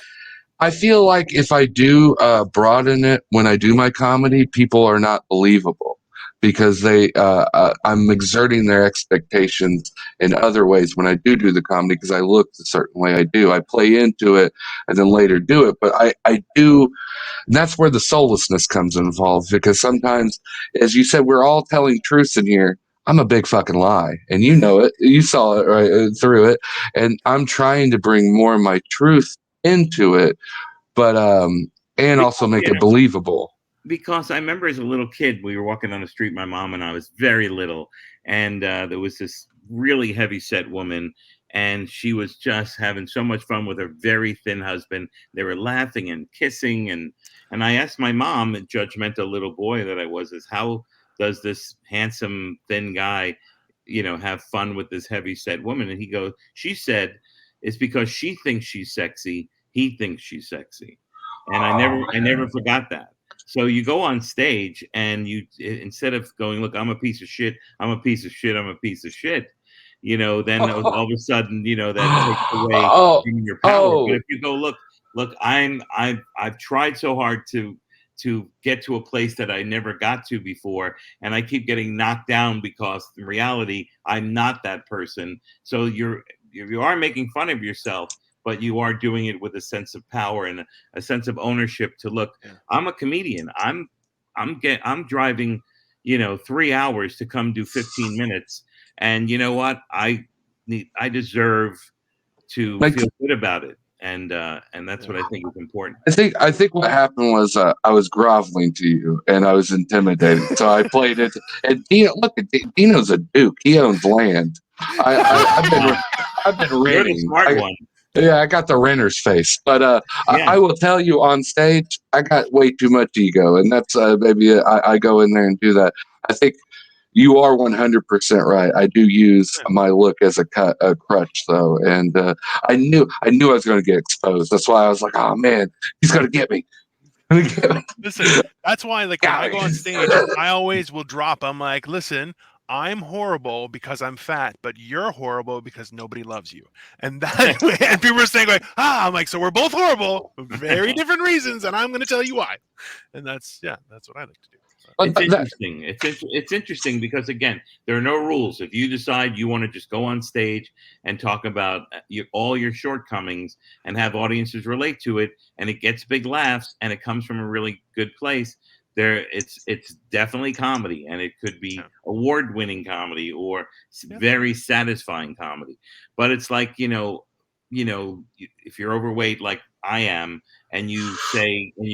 I feel like if I do broaden it when I do my comedy, people are not believable because I'm exerting their expectations in other ways when I do the comedy because I look a certain way I do. I play into it and then later do it, but I do. And that's where the soullessness comes involved because sometimes, as you said, we're all telling truths in here. I'm a big fucking lie, and you know it. You saw it right through it, and I'm trying to bring more of my truth into it, but and also make it believable. Because I remember as a little kid, we were walking down the street, my mom and I was very little, and there was this really heavy set woman, and she was just having so much fun with her very thin husband. They were laughing and kissing, and I asked my mom, a judgmental little boy that I was, is how does this handsome thin guy, have fun with this heavy set woman? And she said, it's because she thinks she's sexy, he thinks she's sexy. And I never forgot that. So you go on stage and instead of going, "Look, I'm a piece of shit, I'm a piece of shit, I'm a piece of shit," then all of a sudden, that takes away Oh, from your power. But oh, if you go, look, I've tried so hard to get to a place that I never got to before, and I keep getting knocked down because in reality, I'm not that person. So you are making fun of yourself, but you are doing it with a sense of power and a sense of ownership to look. Yeah. I'm a comedian. I'm driving, 3 hours to come do 15 minutes. And you know what? I deserve to like feel good about it. And that's what I think is important. I think what happened was I was groveling to you and I was intimidated, so I played it. And Dino, look at Dino's a duke. He owns land. I've been You're the renting. smart one. Yeah, I got the renter's face, but Yeah. I will tell you on stage, I got way too much ego, and that's maybe I go in there and do that. I think you are 100% right. I do use my look as a crutch, though, and I knew I was going to get exposed. That's why I was like, oh man, he's going to get me. Listen, that's why, like, when I go on stage, I always will drop. I'm like, listen, I'm horrible because I'm fat, but you're horrible because nobody loves you. And and people are saying, like, I'm like, so we're both horrible, very different reasons, and I'm going to tell you why. And that's what I like to do. But It's interesting. It's interesting because, again, there are no rules. If you decide you want to just go on stage and talk about all your shortcomings and have audiences relate to it, and it gets big laughs, and it comes from a really good place, it's definitely comedy, and it could be award-winning comedy or very satisfying comedy. But it's like, if you're overweight like I am, and you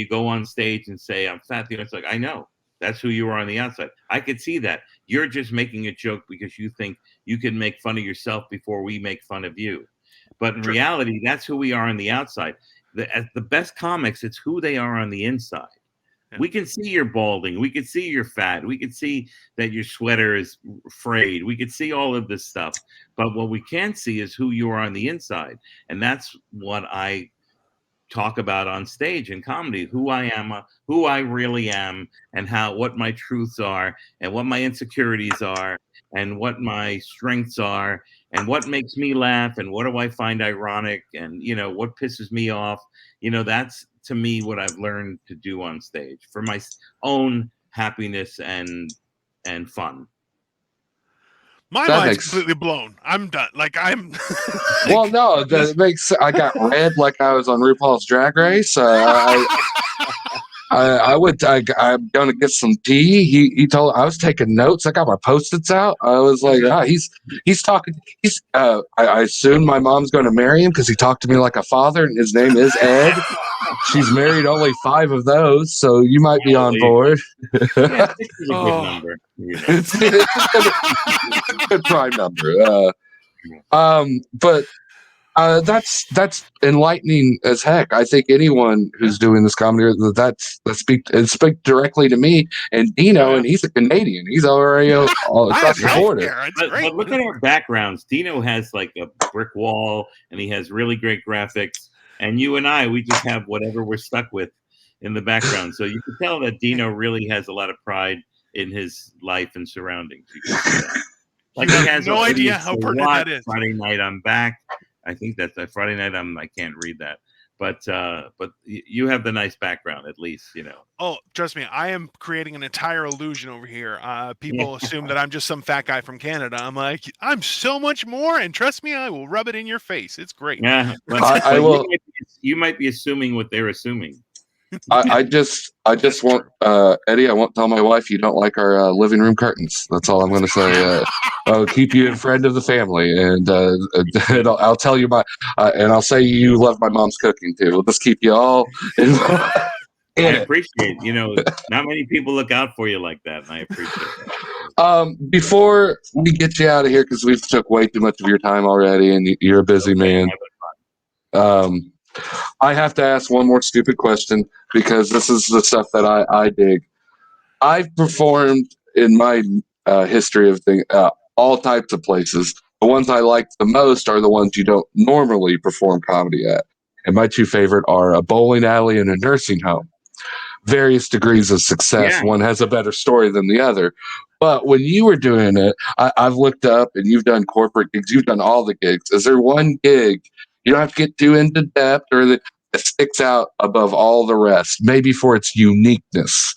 go on stage and say I'm fat, it's like, I know. That's who you are on the outside. I could see that. You're just making a joke because you think you can make fun of yourself before we make fun of you. But in reality, that's who we are on the outside. As the best comics, it's who they are on the inside. Yeah. We can see you're balding. We can see you're fat. We can see that your sweater is frayed. We can see all of this stuff. But what we can't see is who you are on the inside. And that's what I talk about on stage in comedy, who I am, who I really am, and what my truths are, and what my insecurities are, and what my strengths are, and what makes me laugh, and what do I find ironic, and what pisses me off. That's to me what I've learned to do on stage for my own happiness and fun. My That mind's makes completely blown. I'm done. Like I'm. well, no, that makes. I got red like I was on RuPaul's Drag Race. I'm gonna get some tea. He told. I was taking notes. I got my post-its out. I was like, he's talking. I assume my mom's going to marry him because he talked to me like a father, and his name is Ed. She's married only 5 of those, so you might be on board. Yeah, 6 is a good number. It's a good prime number. But that's enlightening as heck. I think anyone who's doing this comedy that speak directly to me and Dino, and he's a Canadian. He's already all across the border. But look at our backgrounds. Dino has like a brick wall, and he has really great graphics. And you and I, we just have whatever we're stuck with in the background. So you can tell that Dino really has a lot of pride in his life and surroundings. You can see that. Like you he have has no idea how pertinent that is. Friday night I'm back. I think that's Friday night. I can't read that, but you have the nice background at least, Oh, trust me, I am creating an entire illusion over here. People assume that I'm just some fat guy from Canada. I'm like, I'm so much more, and trust me, I will rub it in your face. It's great. Yeah, but I will. You might be assuming what they're assuming. I just won't, Eddie. I won't tell my wife you don't like our living room curtains. That's all I'm going to say. I'll keep you a friend of the family, and I'll tell you and I'll say you love my mom's cooking too. We'll just keep you all in. I appreciate. Not many people look out for you like that, and I appreciate that. Before we get you out of here, because we've took way too much of your time already, and you're a busy man. I have to ask one more stupid question because this is the stuff that I dig. I've performed in my history of all types of places. The ones I like the most are the ones you don't normally perform comedy at. And my 2 favorite are a bowling alley and a nursing home. Various degrees of success. Yeah. One has a better story than the other. But when you were doing it, I've looked up, and you've done corporate gigs. You've done all the gigs. Is there one gig, you don't have to get too into depth, or that sticks out above all the rest, maybe for its uniqueness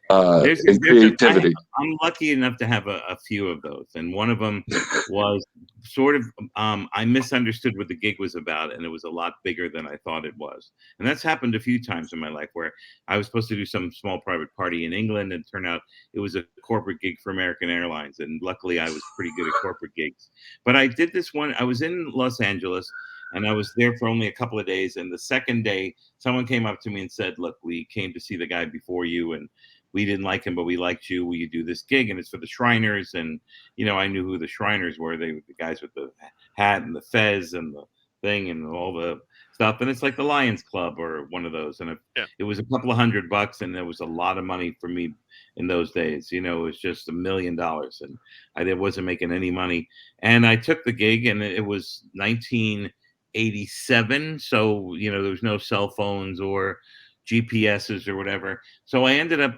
and creativity? I'm lucky enough to have a few of those, and one of them was sort of I misunderstood what the gig was about, and it was a lot bigger than I thought it was. And that's happened a few times in my life where I was supposed to do some small private party in England, and it turned out it was a corporate gig for American Airlines. And luckily, I was pretty good at corporate gigs. But I did this one. I was in Los Angeles, and I was there for only a couple of days. And the second day, someone came up to me and said, "Look, we came to see the guy before you, and we didn't like him, but we liked you. Will you do this gig?" And it's for the Shriners. And, I knew who the Shriners were. They were the guys with the hat and the fez and the thing and all the stuff. And it's like the Lions Club or one of those. And it was a couple of $100, and it was a lot of money for me in those days. It was just $1 million, and I wasn't making any money. And I took the gig, and it was 1987. So, there was no cell phones or GPSs or whatever. So I ended up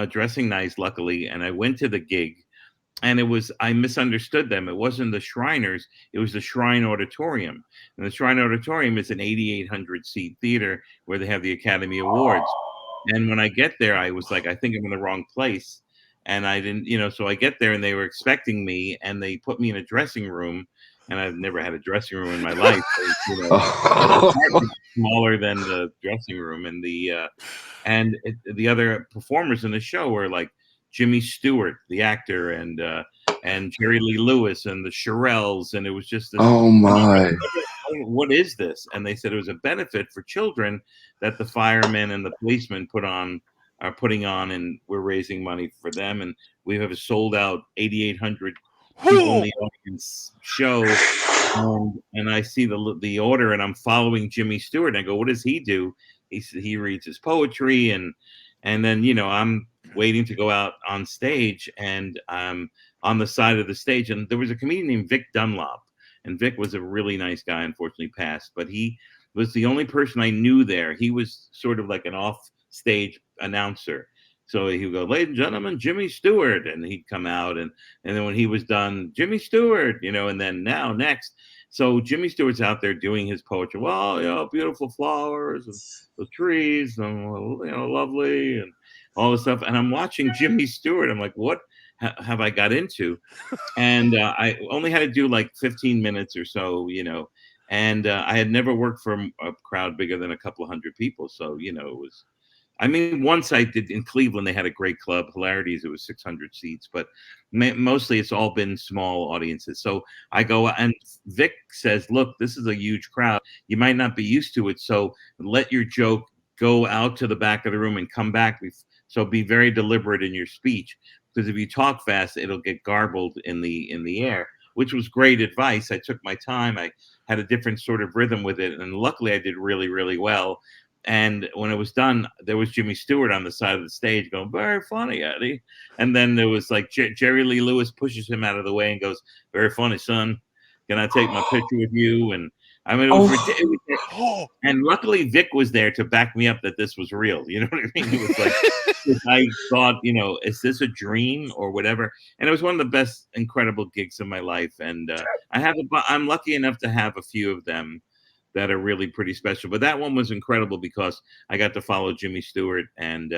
dressing nice, luckily, and I went to the gig. And I misunderstood them. It wasn't the Shriners, it was the Shrine Auditorium. And the Shrine Auditorium is an 8,800 seat theater where they have the Academy Awards. And when I get there, I was like, I think I'm in the wrong place. And I didn't, so I get there, and they were expecting me, and they put me in a dressing room. And I've never had a dressing room in my life. Smaller than the dressing room. And the other performers in the show were like Jimmy Stewart, the actor, and Jerry Lee Lewis, and the Shirelles. And it was just this, oh my, what is this? And they said it was a benefit for children that the firemen and the policemen are putting on, and we're raising money for them. And we have a sold out 8,800 people in the audience show. And I see the order, and I'm following Jimmy Stewart, and I go, what does he do? He reads his poetry, and then I'm waiting to go out on stage, and I'm on the side of the stage, and there was a comedian named Vic Dunlop, and Vic was a really nice guy, unfortunately passed, but he was the only person I knew there. He was sort of like an off-stage announcer. So he would go, ladies and gentlemen, Jimmy Stewart. And he'd come out. And then when he was done, Jimmy Stewart, and then now next. So Jimmy Stewart's out there doing his poetry. Well, beautiful flowers and the trees, and lovely, and all this stuff. And I'm watching Jimmy Stewart. I'm like, what have I got into? And I only had to do like 15 minutes or so, and I had never worked for a crowd bigger than a couple of hundred people. So, it was, I mean, once I did in Cleveland, they had a great club, Hilarities. It was 600 seats, but mostly it's all been small audiences. So I go, and Vic says, look, this is a huge crowd. You might not be used to it. So let your joke go out to the back of the room and come back. So be very deliberate in your speech, because if you talk fast, it'll get garbled in the air, which was great advice. I took my time. I had a different sort of rhythm with it, and luckily I did really, really well. And when it was done, there was Jimmy Stewart on the side of the stage going, very funny, Eddie. And then there was like Jerry Lee Lewis pushes him out of the way and goes, very funny, son. Can I take my picture with you? And I mean, it was ridiculous. And luckily Vic was there to back me up that this was real. You know what I mean? It was like, I thought, is this a dream or whatever? And it was one of the best, incredible gigs of my life. And I'm lucky enough to have a few of them that are really pretty special. But that one was incredible because I got to follow Jimmy Stewart, and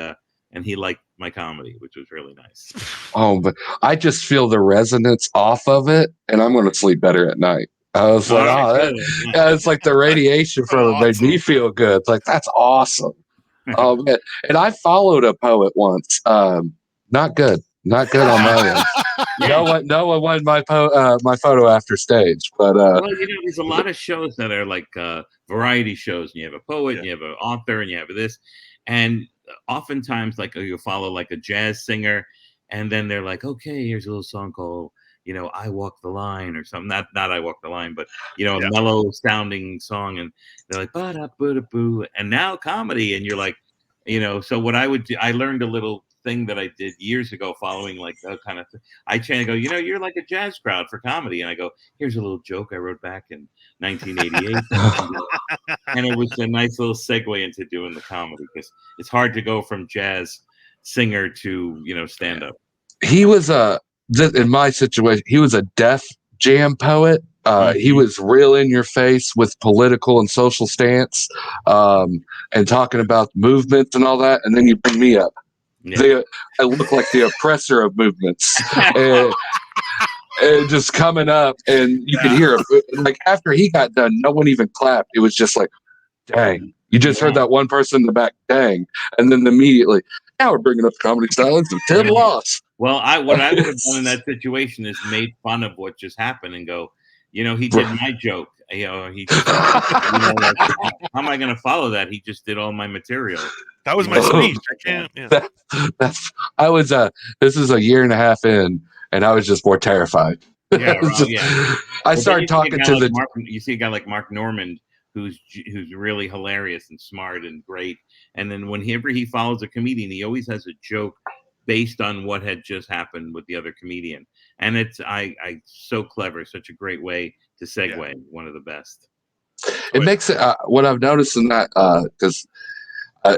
he liked my comedy, which was really nice. Oh, but I just feel the resonance off of it, and I'm going to sleep better at night. I was like, it's like the radiation from it made me feel good. It's like, that's awesome. Oh man! And I followed a poet once. Not good on my end. No one wanted my photo after stage. But well, there's a lot of shows that are like variety shows, and you have a poet, and you have an author, and you have this, and oftentimes like you follow like a jazz singer, and then they're like, okay, here's a little song called I Walk the Line or something. Not I Walk the Line, but a mellow sounding song, and they're like ba da ba da boo, and now comedy, and you're like, so what I would do, I learned a little thing that I did years ago following like that kind of thing. I try and go, you're like a jazz crowd for comedy. And I go, here's a little joke I wrote back in 1988. And it was a nice little segue into doing the comedy, because it's hard to go from jazz singer to, stand up. He was in my situation, he was a Def Jam poet. He was real in your face with political and social stance, and talking about movements and all that. And then you bring me up. I look like the oppressor of movements, and just coming up, and you could hear it. Like after he got done, no one even clapped. It was just like, dang. You just heard that one person in the back, dang, and then immediately, now we're bringing up the comedy stylings of Tim Loss. Well, what I would have done in that situation is made fun of what just happened and go, he did my joke. He just, like, how am I going to follow that? He just did all my material. That was my speech. I can't. Yeah. I was. This is a year and a half in, and I was just more terrified. Yeah, I started talking to you see a guy like Mark Normand, who's really hilarious and smart and great. And then whenever he follows a comedian, he always has a joke based on what had just happened with the other comedian. And it's so clever, such a great way to segue. One of the best. It makes it what I've noticed in that, because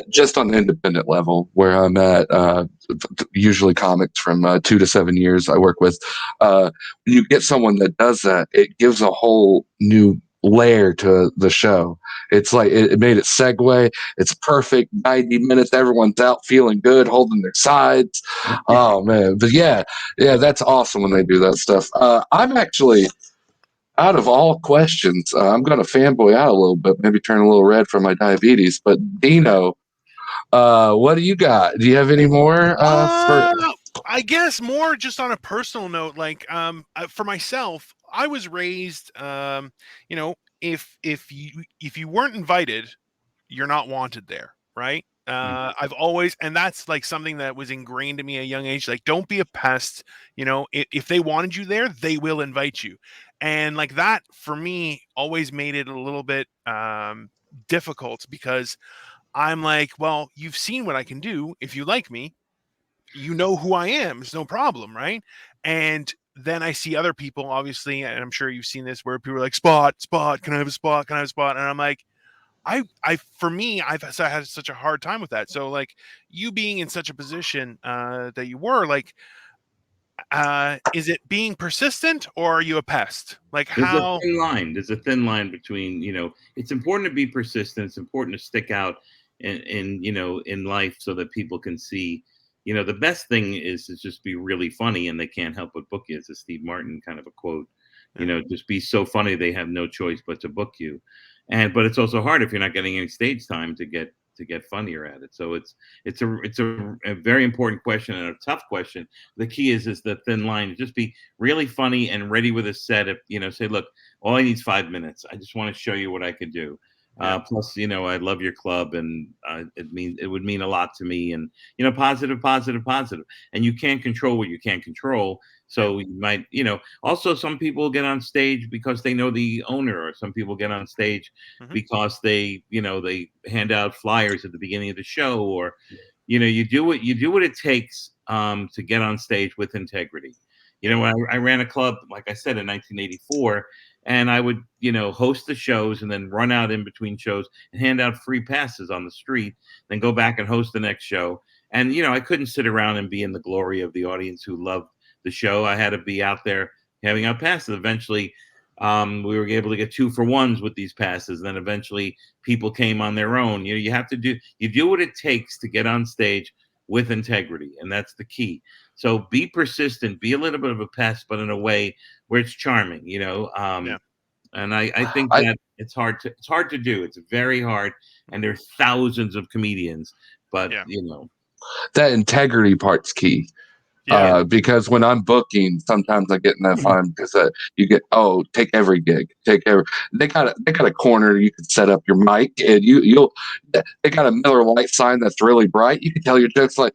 just on the independent level where I'm at, usually comics from 2 to 7 years I work with, when you get someone that does that, it gives a whole new layer to the show. It's like it made it segue. It's perfect. 90 minutes. Everyone's out feeling good, holding their sides. Oh man. But yeah, that's awesome when they do that stuff. I'm actually, out of all questions, I'm going to fanboy out a little bit, maybe turn a little red from my diabetes. But Dino, what do you got? Do you have any more? I guess more just on a personal note, like for myself, I was raised, if you weren't invited, you're not wanted there, right? I've always, and that's like something that was ingrained in me at a young age. Like, don't be a pest. If they wanted you there, they will invite you. And like that for me always made it a little bit difficult, because I'm like, well, you've seen what I can do. If you like me, you know who I am. It's no problem, right? And then I see other people, obviously, and I'm sure you've seen this, where people are like, spot, can I have a spot? Can I have a spot? And I'm like, for me, I've had such a hard time with that. So like you being in such a position that you were, like, is it being persistent or are you a pest? Like There's a how? thin line. There's a thin line between, it's important to be persistent. It's important to stick out in life so that people can see. The best thing is to just be really funny and they can't help but book you. It's a Steve Martin kind of a quote. Yeah. Just be so funny they have no choice but to book you. But it's also hard if you're not getting any stage time to get funnier at it. So it's a very important question and a tough question. The key is the thin line. Just be really funny and ready with a set. If say, look, all I need is 5 minutes. I just want to show you what I could do. Yeah. Plus, I love your club, and it would mean a lot to me. And positive, positive, positive. And you can't control what you can't control. So you might, also some people get on stage because they know the owner, or some people get on stage because they hand out flyers at the beginning of the show, or you do what it takes to get on stage with integrity. When I ran a club, like I said, in 1984, and I would host the shows and then run out in between shows and hand out free passes on the street, then go back and host the next show. And I couldn't sit around and be in the glory of the audience who loved the show. I had to be out there having out passes. Eventually, we were able to get 2-for-1s with these passes. Then eventually people came on their own. You do what it takes to get on stage with integrity, and that's the key. So be persistent, be a little bit of a pest, but in a way where it's charming. And I think that it's hard to do. It's very hard, and there's thousands of comedians, but that integrity part's key. Because when I'm booking, sometimes I get in that fine because you get, take every gig, they got a corner you can set up your mic, and they got a Miller Lite sign that's really bright. You can tell your jokes. Like,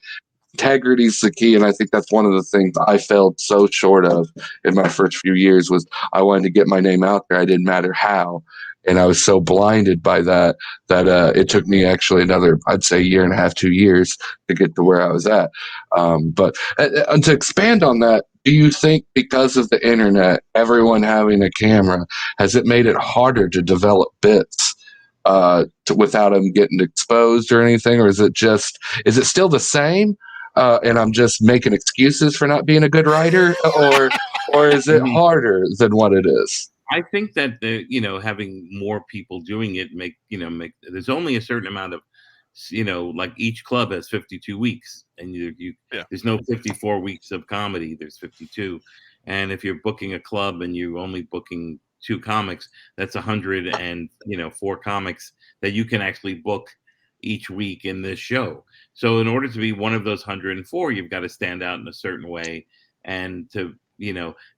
integrity's the key, and I think that's one of the things I fell so short of in my first few years. Was I wanted to get my name out there. I didn't matter how, and I was so blinded by that it took me actually another, I'd say, year and a half, 2 years to get to where I was at. But and to expand on that, do you think because of the internet, everyone having a camera, has it made it harder to develop bits without them getting exposed or anything, or is it still the same? And I'm just making excuses for not being a good writer, or is it harder than what it is? I think that having more people doing it make there's only a certain amount of like each club has 52 weeks, and there's no 54 weeks of comedy. There's 52, and if you're booking a club and you're only booking 2 comics, that's 104 comics that you can actually book each week in this show. So in order to be one of those 104, you've got to stand out in a certain way, and to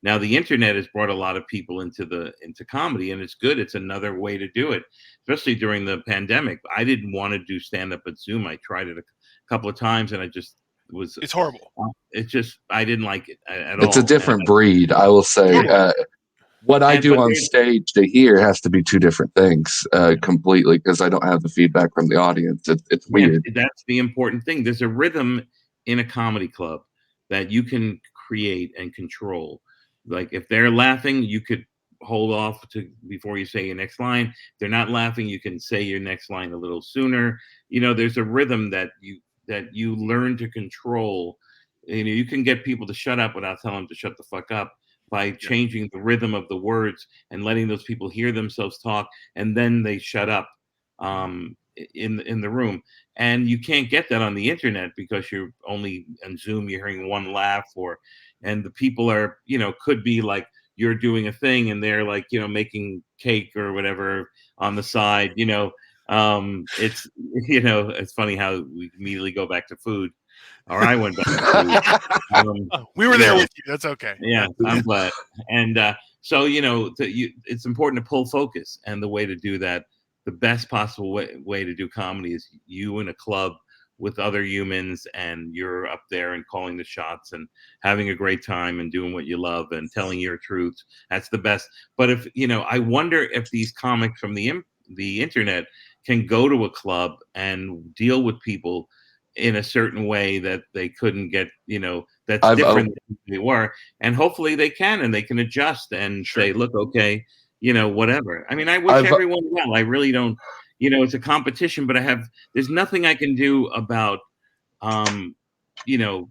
now the internet has brought a lot of people into comedy, and it's good. It's another way to do it, especially during the pandemic. I didn't want to do stand up at Zoom. I tried it a couple of times, and It's horrible. I didn't like it at all. It's a different breed, I will say. What I do on stage to hear has to be 2 different things completely, because I don't have the feedback from the audience. It's weird. That's the important thing. There's a rhythm in a comedy club that you can create and control. Like if they're laughing, you could hold off before you say your next line. If they're not laughing, you can say your next line a little sooner. There's a rhythm that you learn to control. You can get people to shut up without telling them to shut the fuck up, by changing the rhythm of the words and letting those people hear themselves talk, and then they shut up in the room. And you can't get that on the internet because you're only on Zoom, you're hearing one laugh, and the people are, could be like, you're doing a thing and they're like, making cake or whatever on the side. It's funny how we immediately go back to food. Or I went back to food. We were there with you. That's okay. Yeah, I'm glad. And so it's important to pull focus, and the way to do that, the best possible way to do comedy, is you in a club with other humans, and you're up there and calling the shots and having a great time and doing what you love and telling your truth. That's the best. But if I wonder if these comics from the internet can go to a club and deal with people in a certain way that they couldn't get, that's different than they were. And hopefully they can, and they can adjust and say, look, okay, whatever. I mean, I wish everyone well. I really don't, it's a competition, but there's nothing I can do about, um, you know,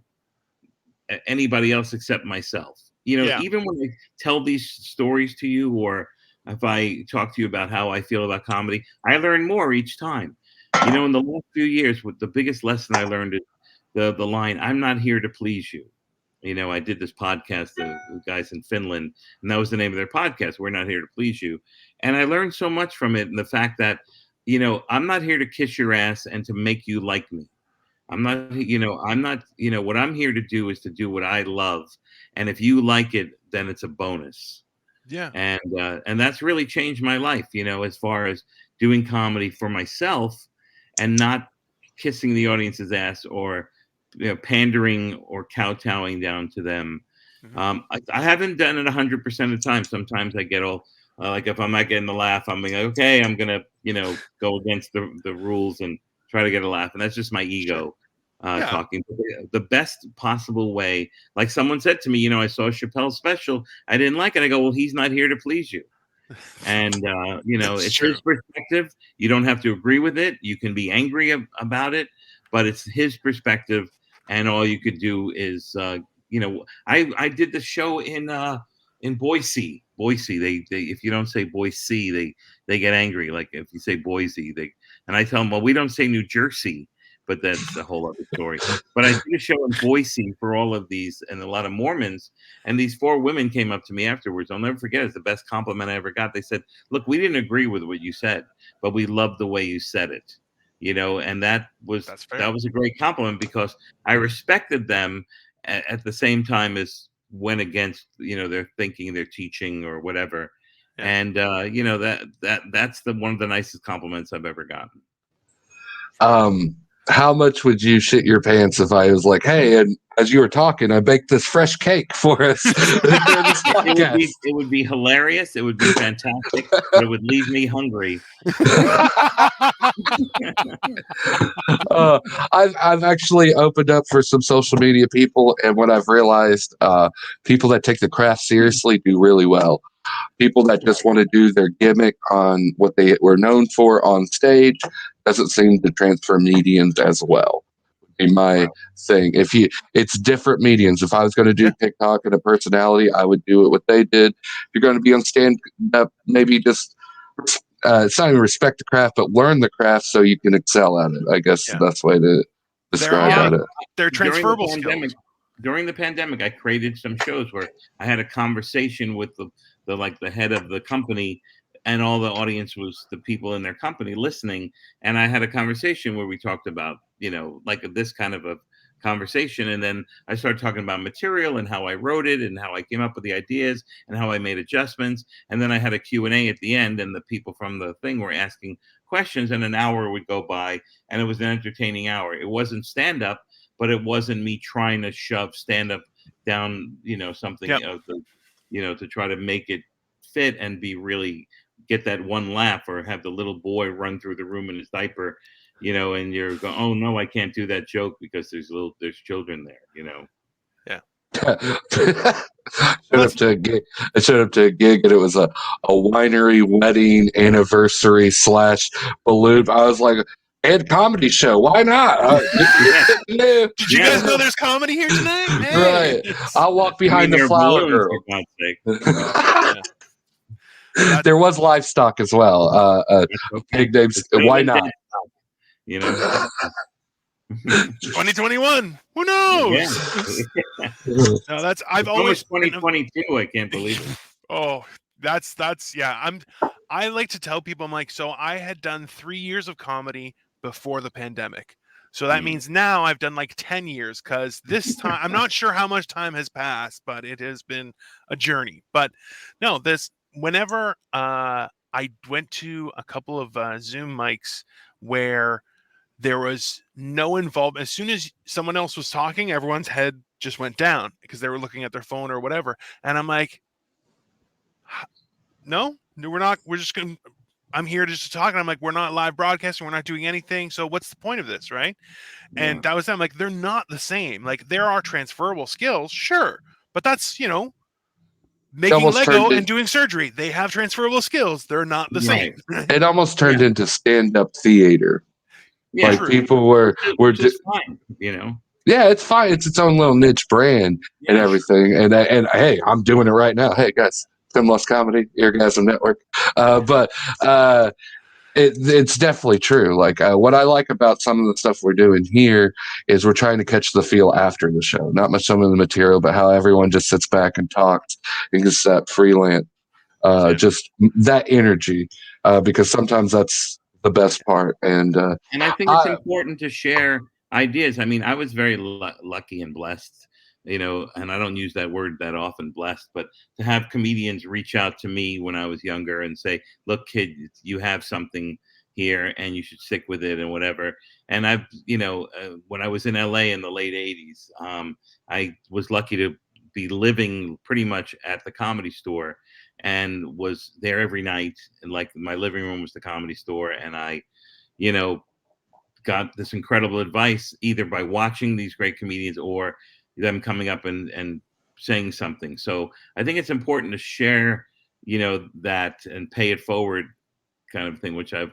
anybody else except myself. Yeah. Even when I tell these stories to you, or if I talk to you about how I feel about comedy, I learn more each time. In the last few years, what the biggest lesson I learned is the line, "I'm not here to please you." I did this podcast, the guys in Finland, and that was the name of their podcast. "We're not here to please you," and I learned so much from it, and the fact that I'm not here to kiss your ass and to make you like me. I'm not, what I'm here to do is to do what I love. And if you like it, then it's a bonus. Yeah. And that's really changed my life, as far as doing comedy for myself and not kissing the audience's ass, or, pandering or kowtowing down to them. I haven't done it 100% of the time. Sometimes I get all, like, if I'm not getting the laugh, I'm like, okay, I'm gonna, go against the rules and try to get a laugh, and that's just my ego Yeah. talking. But the best possible way, like someone said to me, I saw Chappelle's special, I didn't like it. I go, well, he's not here to please you. And That's it's true. his perspective. You don't have to agree with it. You can be angry about it, but it's his perspective, and all you could do is, I did the show in Boise. Boise, they if you don't say Boise, they get angry. Like if you say Boise, and I tell them, well, we don't say New Jersey, but that's a whole other story. But I did a show in Boise for all of these, and a lot of Mormons, and these 4 women came up to me afterwards. I'll never forget. It's the best compliment I ever got. They said, "Look, we didn't agree with what you said, but we loved the way you said it." And That's that fair. was a great compliment, because I respected them at the same time as went against, their thinking, their teaching, or whatever. Yeah. And that's the one of the nicest compliments I've ever gotten. How much would you shit your pants if I was like, hey, and as you were talking, I baked this fresh cake for us during this podcast? It would be hilarious. It would be fantastic, but it would leave me hungry. I've actually opened up for some social media people, and what I've realized, people that take the craft seriously do really well. People that just want to do their gimmick on what they were known for on stage doesn't seem to transfer mediums as well. Would be my thing. It's different mediums. If I was going to do Yeah. TikTok and a personality, I would do it what they did. If you're going to be on stand up, maybe just it's not even respect the craft, but learn the craft so you can excel at it. I guess Yeah. the best way to describe are- it. They're During transferable the pandemic, skills. during the pandemic, I created some shows where I had a conversation with the head of the company, and all the audience was the people in their company listening. And I had a conversation where we talked about, like this kind of a conversation. And then I started talking about material and how I wrote it and how I came up with the ideas and how I made adjustments. And then I had a Q&A at the end, and the people from the thing were asking questions, and an hour would go by, and it was an entertaining hour. It wasn't stand up, but it wasn't me trying to shove stand up down, something Yep. of the, to try to make it fit and be really get that one laugh, or have the little boy run through the room in his diaper, and you're going, oh no, I can't do that joke because there's children there. Showed up to a gig. I showed up to a gig, and it was a winery wedding anniversary / balloon. I was like, and comedy show. Why not? Yeah. Did you guys know there's comedy here tonight? Hey. Right. I'll walk behind the there are flower balloons, girl. for God's sake. There was livestock as well. Pig names. It's better Why than not? death, 2021. Who knows? No, that's I've It's always almost 2022. I can't believe it. Oh, that's yeah. I like to tell people, I'm like, so I had done 3 years of comedy before the pandemic. So that means now I've done like 10 years, because this time I'm not sure how much time has passed, but it has been a journey. But no, whenever I went to a couple of Zoom mics where there was no involvement. As soon as someone else was talking, everyone's head just went down because they were looking at their phone or whatever. And I'm like, no, we're not. We're just going to, I'm here just to talk. And I'm like, we're not live broadcasting. We're not doing anything. So what's the point of this? Right. Yeah. And that was them. Like, they're not the same. Like, there are transferable skills. Sure. But that's, making almost Lego turned and it, doing surgery. They have transferable skills. They're not the same. Right. it almost turned into stand-up theater. Yeah. Like True. people were Which is fine, you know. yeah, it's fine. It's its own little niche brand and Yeah. everything. And hey, I'm doing it right now. Hey guys, Tim Lost Comedy, Eargasm Network. But it's definitely true. Like what I like about some of the stuff we're doing here is we're trying to catch the feel after the show, not much some of the material, but how everyone just sits back and talks and gets that freelance, Yeah. just that energy, because sometimes that's the best part. And And I think it's important to share ideas. I mean, I was very lucky and blessed, you know, and I don't use that word that often, blessed, but to have comedians reach out to me when I was younger and say, look, kid, you have something here and you should stick with it and whatever. And I've, you know, when I was in LA in the late 80s, I was lucky to be living pretty much at the Comedy Store and was there every night. And like my living room was the Comedy Store. And I, you know, got this incredible advice either by watching these great comedians or them coming up and saying something. So I think it's important to share, you know, that and pay it forward kind of thing, which I've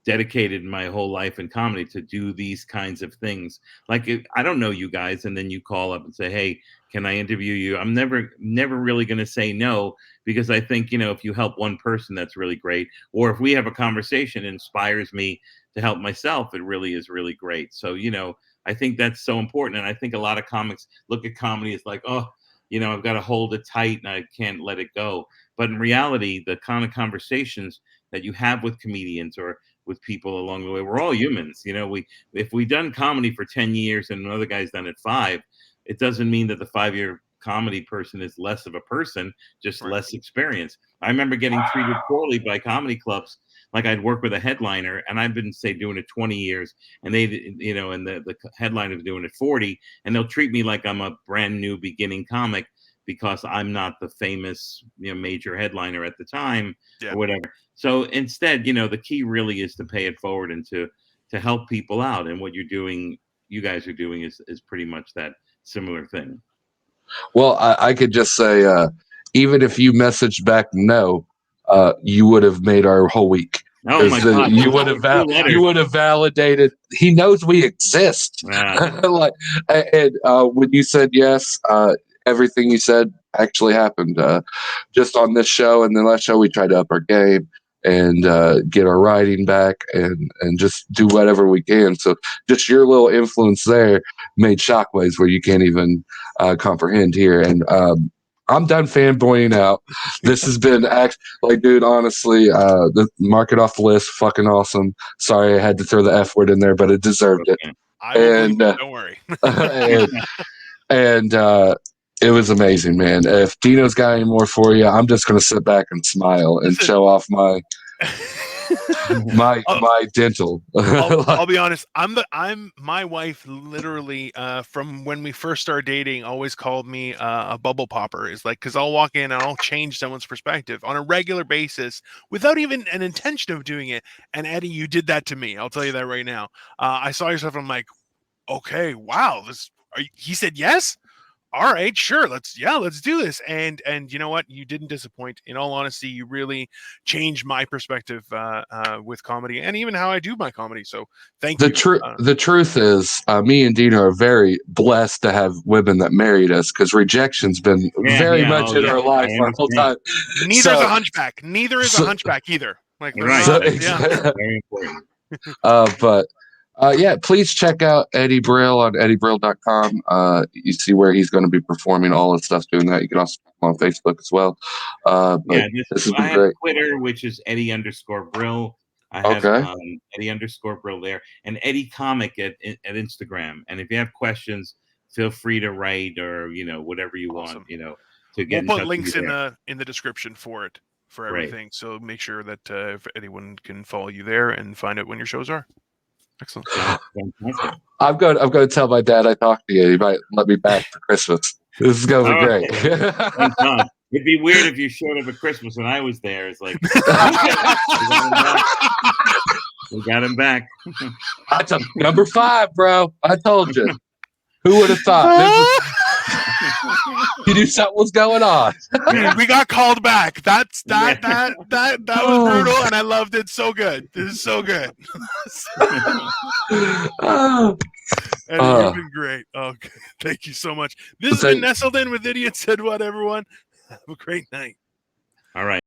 dedicated my whole life in comedy to do these kinds of things. Like I don't know you guys, and then you call up and say, "Hey, can I interview you?" I'm never really going to say no because I think, you know, if you help one person, that's really great. Or if we have a conversation that inspires me to help myself, it really is really great. So, you know, I think that's so important, and I think a lot of comics look at comedy as like, oh, you know, I've got to hold it tight and I can't let it go. But in reality, the kind of conversations that you have with comedians or with people along the way, we're all humans. You know, if we've done comedy for 10 years and another guy's done it 5, it doesn't mean that the 5-year comedy person is less of a person, just Right. less experience. I remember getting treated poorly by comedy clubs. Like I'd work with a headliner and I've been, say, doing it 20 years and they, you know, and the headliner's doing it 40, and they'll treat me like I'm a brand new beginning comic because I'm not the famous, you know, major headliner at the time Yeah. or whatever. So instead, you know, the key really is to pay it forward and to help people out. And what you're doing, you guys are doing is pretty much that similar thing. well, I could just say, even if you messaged back no, you would have made our whole week. Oh my God! You would Those have are 2 letters. you would have validated. He knows we exist. Like, and when you said yes, everything you said actually happened. Just on this show and the last show, we tried to up our game and get our writing back and just do whatever we can. So just your little influence there made shockwaves where you can't even comprehend here. And I'm done fanboying out. This has been like, dude, honestly, the mark it off the list. Fucking awesome. Sorry, I had to throw the F word in there, but it deserved it. I will believe And it. Don't worry. and it was amazing, man. If Dino's got any more for you, I'm just gonna sit back and smile and Listen. show off my I'll, my dental. I'll be honest. My wife literally from when we first started dating always called me a bubble popper. Is like, because I'll walk in and I'll change someone's perspective on a regular basis without even an intention of doing it. And Eddie, you did that to me. I'll tell you that right now. I saw yourself and I'm like, okay, wow, he said yes. All right, sure, let's do this. And you know what, you didn't disappoint. In all honesty, you really changed my perspective with comedy and even how I do my comedy. So thank you. The truth is, me and Dino are very blessed to have women that married us, because rejection's been very much in our life our whole time. Neither is a hunchback. Neither is a hunchback either. Like, they're right. not, Very important. But yeah, please check out Eddie Brill on eddiebrill.com. You see where he's going to be performing all his stuff doing that. You can also check him on Facebook as well. But Yeah, this has I been have great. Twitter, which is Eddie_Brill. I have Eddie_Brill there, and Eddie Comic at Instagram. And if you have questions, feel free to write, or, you know, whatever you want, you know, to get we'll in put touch links with you in the description for Great. everything. So make sure that if anyone can follow you there and find out when your shows are. Excellent. Fantastic. I'm going to tell my dad I talked to you. He might let me back for Christmas. This is going to be great. Thank God. It'd be weird if you showed up at Christmas and I was there. It's like, we got him back. That's a number 5, bro. I told you. Who would have thought? You knew something was going on. We got called back. That Yeah. was brutal, and I loved it so good. This is so good. Oh, Eddie, you've been great. Okay, thank you so much. This has been Nestled In with Idiot Said What, everyone. Have a great night. All right.